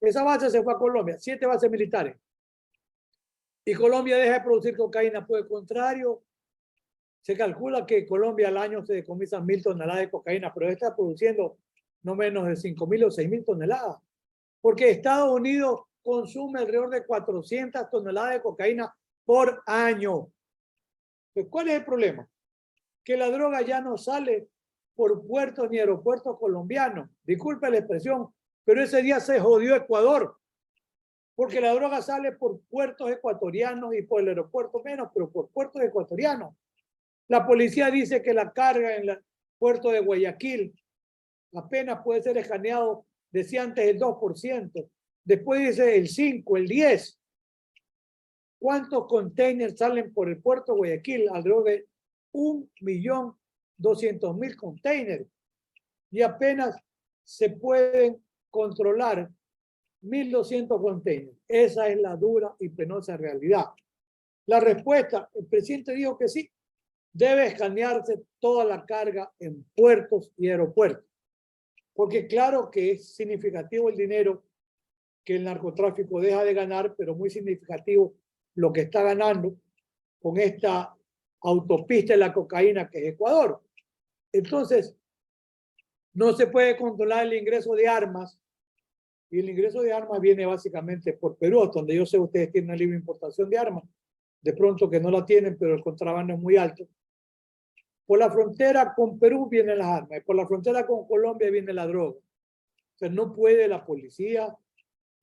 esa base se fue a Colombia, 7 bases militares. Y Colombia deja de producir cocaína. Por el contrario, se calcula que Colombia al año se decomisan 1.000 toneladas de cocaína, pero está produciendo no menos de 5.000 o 6.000 toneladas. Porque Estados Unidos consume alrededor de 400 toneladas de cocaína por año. Pues, ¿cuál es el problema? Que la droga ya no sale por puertos ni aeropuertos colombianos. Disculpe la expresión, pero ese día se jodió Ecuador. Porque la droga sale por puertos ecuatorianos y por el aeropuerto menos, pero por puertos ecuatorianos. La policía dice que la carga en el puerto de Guayaquil apenas puede ser escaneado, decía antes el 2%, después dice el 5%, el 10%. ¿Cuántos containers salen por el puerto de Guayaquil? Alrededor de 1.200.000 containers. Y apenas se pueden controlar 1.200 containers. Esa es la dura y penosa realidad. La respuesta, el presidente dijo que sí, debe escanearse toda la carga en puertos y aeropuertos. Porque claro que es significativo el dinero que el narcotráfico deja de ganar, pero muy significativo lo que está ganando con esta autopista de la cocaína que es Ecuador. Entonces, no se puede controlar el ingreso de armas, y el ingreso de armas viene básicamente por Perú, donde yo sé ustedes tienen una libre importación de armas, de pronto que no la tienen, pero el contrabando es muy alto. Por la frontera con Perú vienen las armas, y por la frontera con Colombia viene la droga. O sea, no puede la policía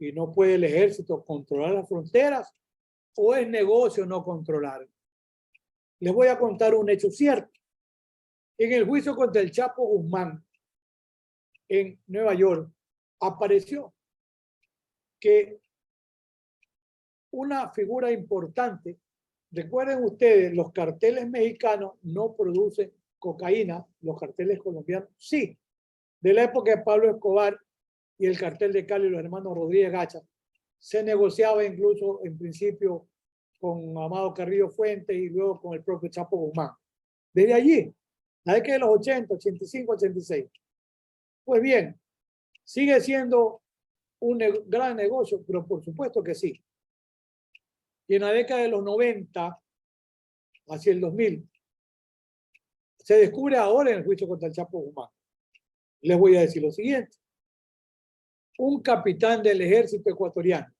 y no puede el ejército controlar las fronteras, o es negocio no controlar. Les voy a contar un hecho cierto. En el juicio contra el Chapo Guzmán en Nueva York apareció que una figura importante, recuerden ustedes, los carteles mexicanos no producen cocaína, los carteles colombianos sí. De la época de Pablo Escobar y el cartel de Cali, los hermanos Rodríguez Gacha, se negociaba incluso en principio con Amado Carrillo Fuentes y luego con el propio Chapo Guzmán. Desde allí, la década de los 80, 85, 86. Pues bien, sigue siendo un gran negocio, pero por supuesto que sí. Y en la década de los 90, hacia el 2000, se descubre ahora en el juicio contra el Chapo Guzmán. Les voy a decir lo siguiente. Un capitán del ejército ecuatoriano,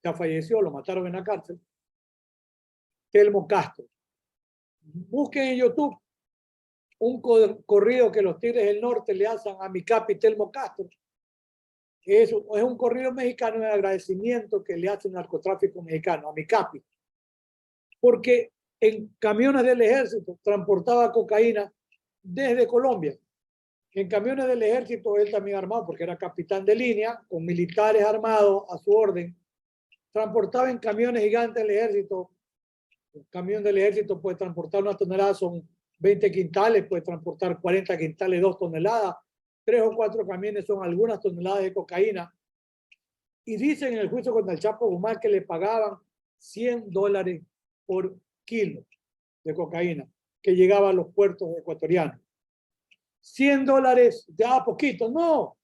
que falleció, lo mataron en la cárcel, Telmo Castro. Busquen en YouTube un corrido que los Tigres del Norte le hacen a mi capi Telmo Castro. Eso es un corrido mexicano de agradecimiento que le hace el narcotráfico mexicano a mi capi. Porque en camiones del ejército transportaba cocaína desde Colombia. En camiones del ejército, él también armado, porque era capitán de línea, con militares armados a su orden, transportaba en camiones gigantes del ejército. Un camión del ejército puede transportar 1 tonelada, son 20 quintales, puede transportar 40 quintales, 2 toneladas. 3 o 4 camiones son algunas toneladas de cocaína. Y dicen en el juicio contra el Chapo Guzmán que le pagaban $100 por kilo de cocaína que llegaba a los puertos ecuatorianos. $100, ya poquito, no.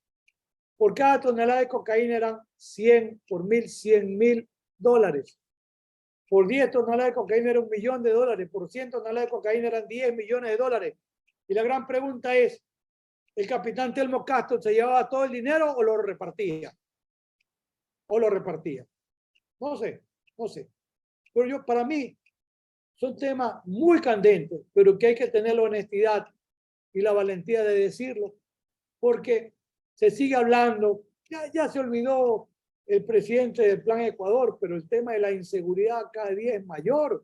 Por cada tonelada de cocaína eran 100 por 1000, $100,000. Por 10 toneladas de cocaína era $1 millón. Por 100 toneladas de cocaína eran $10 millones. Y la gran pregunta es, ¿el capitán Telmo Castro se llevaba todo el dinero o lo repartía? No sé. Pero para mí, son temas muy candentes, pero que hay que tener la honestidad y la valentía de decirlo, porque se sigue hablando, ya se olvidó el presidente del Plan Ecuador, pero el tema de la inseguridad cada día es mayor.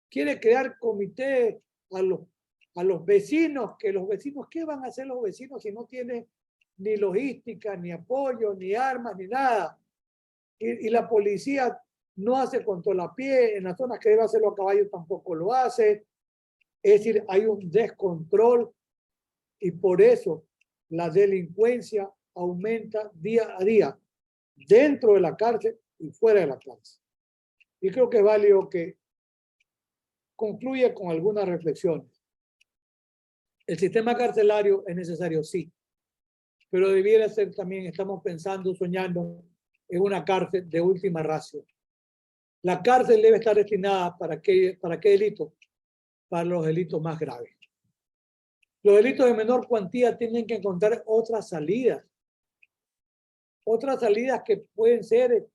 Quiere crear comité a los vecinos, que los vecinos, ¿qué van a hacer los vecinos si no tienen ni logística, ni apoyo, ni armas, ni nada? Y la policía no hace control a pie, en las zonas que debe hacerlo a caballo tampoco lo hace. Es decir, hay un descontrol y por eso la delincuencia aumenta día a día dentro de la cárcel y fuera de la cárcel. Y creo que es válido que concluya con algunas reflexiones. El sistema carcelario es necesario, sí, pero debiera ser también, estamos pensando, soñando en una cárcel de última ratio. La cárcel debe estar destinada ¿para qué delito? Para los delitos más graves. Los delitos de menor cuantía tienen que encontrar otras salidas que pueden ser,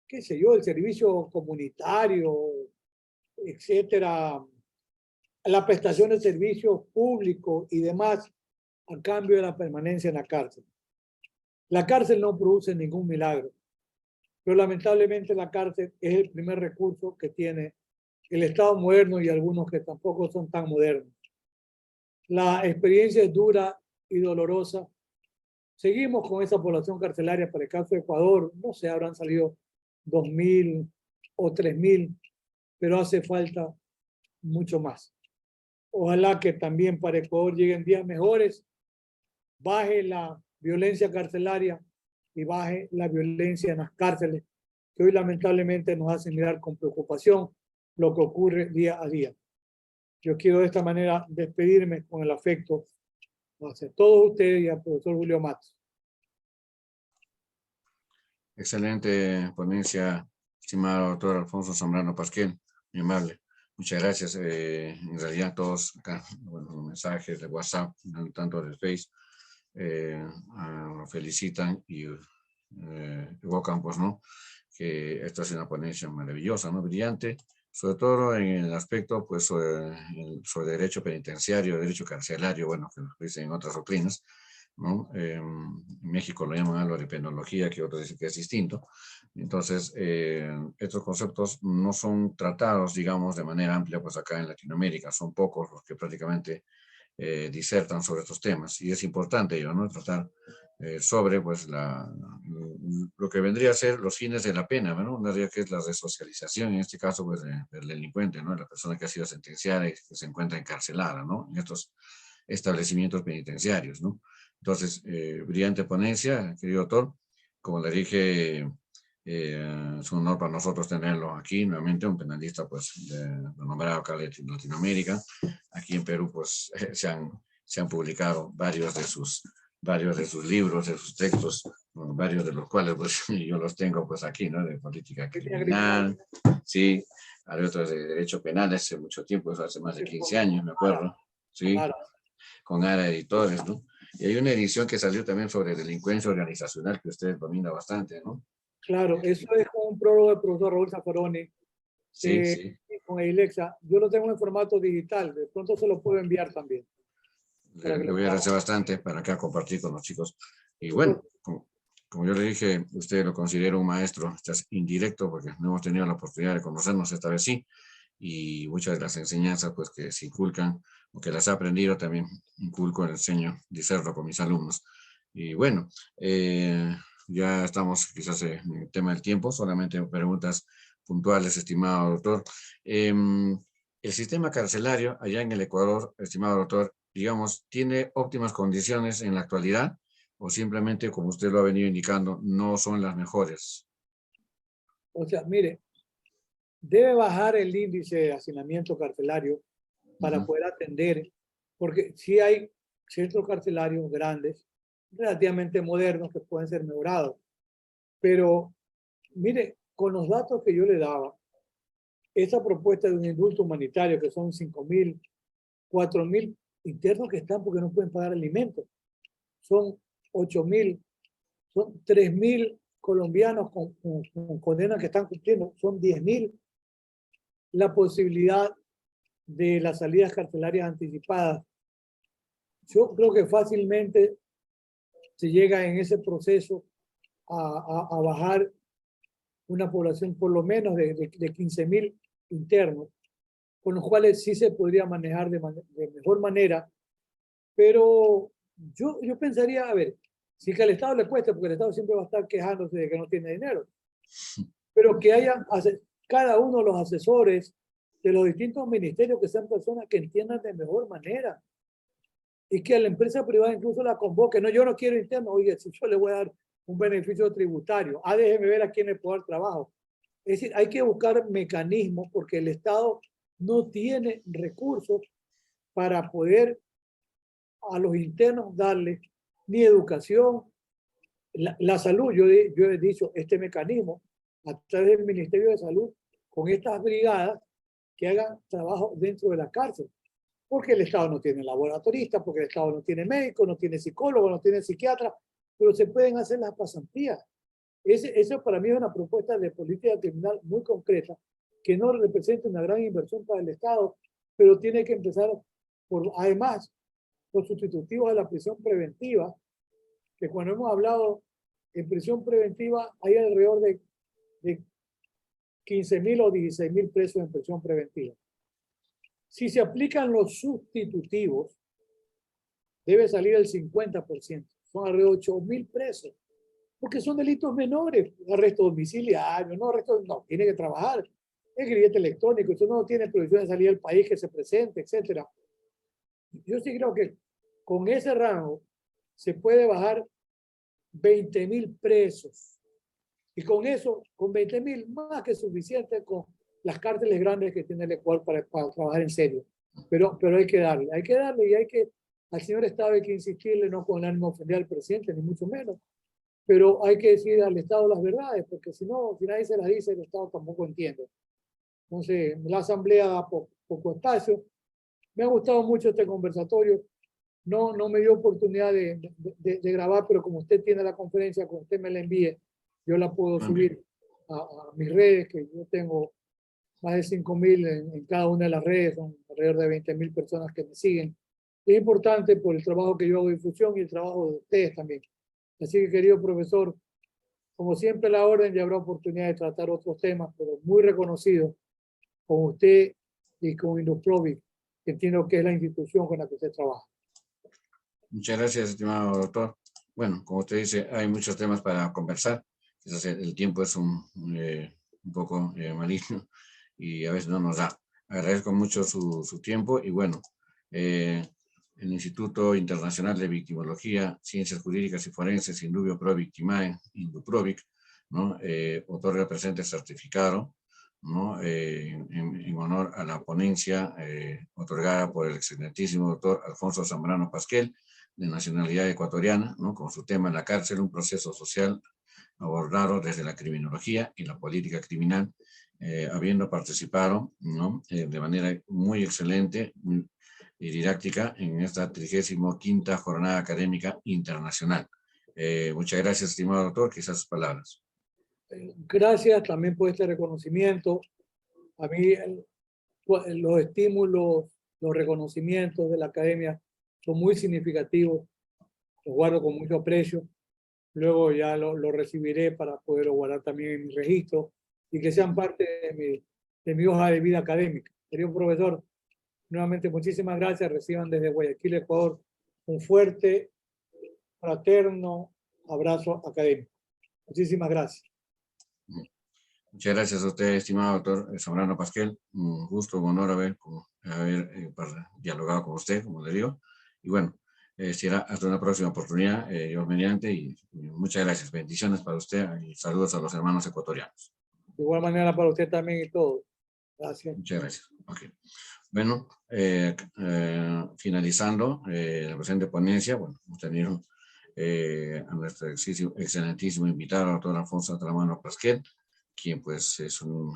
qué sé yo, el servicio comunitario, etcétera, la prestación de servicios públicos y demás a cambio de la permanencia en la cárcel. La cárcel no produce ningún milagro, pero lamentablemente la cárcel es el primer recurso que tiene el Estado moderno y algunos que tampoco son tan modernos. La experiencia es dura y dolorosa. Seguimos con esa población carcelaria para el caso de Ecuador. No sé, habrán salido 2.000 o 3.000, pero hace falta mucho más. Ojalá que también para Ecuador lleguen días mejores, baje la violencia carcelaria y baje la violencia en las cárceles, que hoy lamentablemente nos hace mirar con preocupación lo que ocurre día a día. Yo quiero de esta manera despedirme con el afecto hacia todos ustedes y al profesor Julio Matos. Excelente ponencia, estimado doctor Alfonso Zambrano Pasquel, muy amable. Muchas gracias. En realidad todos acá, bueno, los mensajes de WhatsApp, tanto de Facebook, felicitan y evocan, pues, ¿no? Que esta es una ponencia maravillosa, ¿no? Brillante, sobre todo en el aspecto, pues, sobre derecho penitenciario, derecho carcelario, bueno, que lo dicen en otras doctrinas, ¿no? En México lo llaman algoritmología, que otros dicen que es distinto. Entonces, estos conceptos no son tratados, digamos, de manera amplia, pues acá en Latinoamérica. Son pocos los que prácticamente disertan sobre estos temas. Y es importante ello, ¿no? Tratar sobre, pues, lo que vendría a ser los fines de la pena, ¿no? Una de ellas que es la resocialización, en este caso, pues, del delincuente, ¿no? La persona que ha sido sentenciada y que se encuentra encarcelada, ¿no? En estos establecimientos penitenciarios, ¿no? Entonces, brillante ponencia, querido doctor. Como le dije, es un honor para nosotros tenerlo aquí nuevamente, un penalista pues renombrado acá en Latinoamérica. Aquí en Perú pues se han publicado varios de sus libros, de sus textos, bueno, varios de los cuales pues yo los tengo pues aquí, ¿no? De política criminal, sí, hay otros de derecho penal hace mucho tiempo, eso hace más de 15 años, me acuerdo, sí, con Ara Editores, ¿no? Y hay una edición que salió también sobre delincuencia organizacional que usted domina bastante, ¿no? Claro, eso es con un prólogo del profesor Raúl Zaffaroni, Sí, sí. con Eilexa. Yo lo tengo en formato digital, de pronto se lo puedo enviar también. Le voy a agradecer bastante para acá compartir con los chicos. Y bueno, como yo le dije, usted lo considero un maestro, estás indirecto porque no hemos tenido la oportunidad de conocernos, esta vez sí, y muchas de las enseñanzas pues que se inculcan o que las he aprendido también inculco, enseño, diserto con mis alumnos. Y bueno, ya estamos quizás en el tema del tiempo, solamente preguntas puntuales, estimado doctor. El sistema carcelario allá en el Ecuador, estimado doctor, digamos, ¿tiene óptimas condiciones en la actualidad o simplemente, como usted lo ha venido indicando, no son las mejores? O sea, mire, debe bajar el índice de hacinamiento carcelario para poder atender, porque sí hay centros carcelarios grandes, relativamente modernos, que pueden ser mejorados. Pero, mire, con los datos que yo le daba, esa propuesta de un indulto humanitario, que son 5.000, 4.000 internos que están porque no pueden pagar alimentos, son 8.000, son 3.000 colombianos con condenas que están cumpliendo, son 10.000. La posibilidad de las salidas carcelarias anticipadas, yo creo que fácilmente se llega en ese proceso a bajar una población por lo menos de 15.000 internos, con los cuales sí se podría manejar de mejor manera, pero yo pensaría, a ver, si que al Estado le cuesta, porque el Estado siempre va a estar quejándose de que no tiene dinero, pero que haya cada uno de los asesores de los distintos ministerios que sean personas que entiendan de mejor manera y que a la empresa privada incluso la convoque. No, yo no quiero interno, oye, si yo le voy a dar un beneficio tributario, déjeme ver a quién le puedo dar trabajo. Es decir, hay que buscar mecanismos porque el Estado no tiene recursos para poder a los internos darles ni educación, la salud. Yo he dicho, este mecanismo a través del Ministerio de Salud, con estas brigadas que hagan trabajo dentro de la cárcel, porque el Estado no tiene laboratorista, porque el Estado no tiene médico, no tiene psicólogo, no tiene psiquiatra, pero se pueden hacer las pasantías. Eso para mí es una propuesta de política criminal muy concreta, que no representa una gran inversión para el Estado, pero tiene que empezar por, además, los sustitutivos de la prisión preventiva, que cuando hemos hablado en prisión preventiva hay alrededor de 15.000 o 16.000 presos en prisión preventiva. Si se aplican los sustitutivos, debe salir el 50%. Son alrededor de 8.000 presos, porque son delitos menores, arresto domiciliario, no, tiene que trabajar, el grillete electrónico, usted no tiene prohibición de salir del país, que se presente, etc. Yo sí creo que con ese rango se puede bajar 20.000 presos. Y con eso, con 20.000, más que suficiente con las cárceles grandes que tiene el Ecuador para trabajar en serio. Pero hay que darle y al señor Estado hay que insistirle, no con el ánimo de ofender al presidente, ni mucho menos, pero hay que decir al Estado las verdades, porque si no, si nadie se las dice, el Estado tampoco entiende. Entonces, la Asamblea da poco espacio. Me ha gustado mucho este conversatorio. No me dio oportunidad de grabar, pero como usted tiene la conferencia, como usted me la envíe, yo la puedo subir a mis redes, que yo tengo más de 5.000 en cada una de las redes, son alrededor de 20.000 personas que me siguen. es importante por el trabajo que yo hago de difusión y el trabajo de ustedes también. Así que, querido profesor, como siempre a la orden, ya habrá oportunidad de tratar otros temas, pero muy reconocido con usted y con Induprovic, que entiendo que es la institución con la que usted trabaja. Muchas gracias, estimado doctor. Bueno, como usted dice, hay muchos temas para conversar. Quizás el tiempo es un poco maligno y a veces no nos da. Agradezco mucho su tiempo y bueno, el Instituto Internacional de Victimología, Ciencias Jurídicas y Forenses, Indubio Pro Victimae, Induprovic, ¿no? Otorga el presente certificado, ¿no? En honor a la ponencia otorgada por el excelentísimo doctor Alfonso Zambrano Pasquel, de nacionalidad ecuatoriana, ¿no? Con su tema La cárcel, un proceso social abordado desde la criminología y la política criminal, habiendo participado, ¿no? De manera muy excelente y didáctica en esta 35ª Jornada Académica Internacional. Muchas gracias, estimado doctor. Quizás sus palabras. Gracias también por este reconocimiento. A mí los estímulos, los reconocimientos de la academia son muy significativos. Los guardo con mucho aprecio. Luego ya lo recibiré para poderlo guardar también en mi registro y que sean parte de mi hoja de vida académica. Querido profesor, nuevamente muchísimas gracias. Reciban desde Guayaquil, Ecuador, un fuerte, fraterno abrazo académico. Muchísimas gracias. Muchas gracias a usted, estimado doctor Zambrano Pasquel. Un gusto, un honor haber dialogado con usted, como le digo. Y bueno, será hasta una próxima oportunidad, Dios mediante, y muchas gracias. Bendiciones para usted y saludos a los hermanos ecuatorianos. De igual manera para usted también y todo. Gracias. Muchas gracias. Okay. Bueno, finalizando la presente ponencia, bueno, hemos tenido a nuestro excelentísimo invitado, el doctor Alfonso Zambrano Pasquel, quien pues es un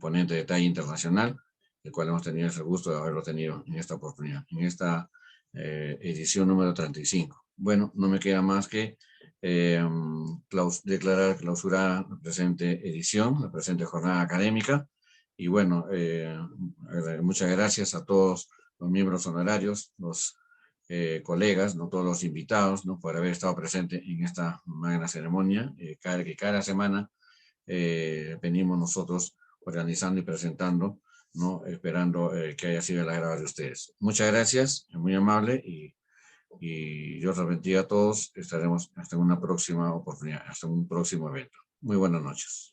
ponente de talla internacional, el cual hemos tenido el gusto de haberlo tenido en esta oportunidad, en esta edición número 35. Bueno, no me queda más que declarar clausurada la presente edición, la presente jornada académica, y bueno, muchas gracias a todos los miembros honorarios, los colegas, no todos los invitados, ¿no? Por haber estado presente en esta magna ceremonia, que cada semana venimos nosotros organizando y presentando, ¿no? Esperando que haya sido el agrado de ustedes. Muchas gracias, muy amable y Dios los bendiga a todos. Estaremos hasta una próxima oportunidad, hasta un próximo evento. Muy buenas noches.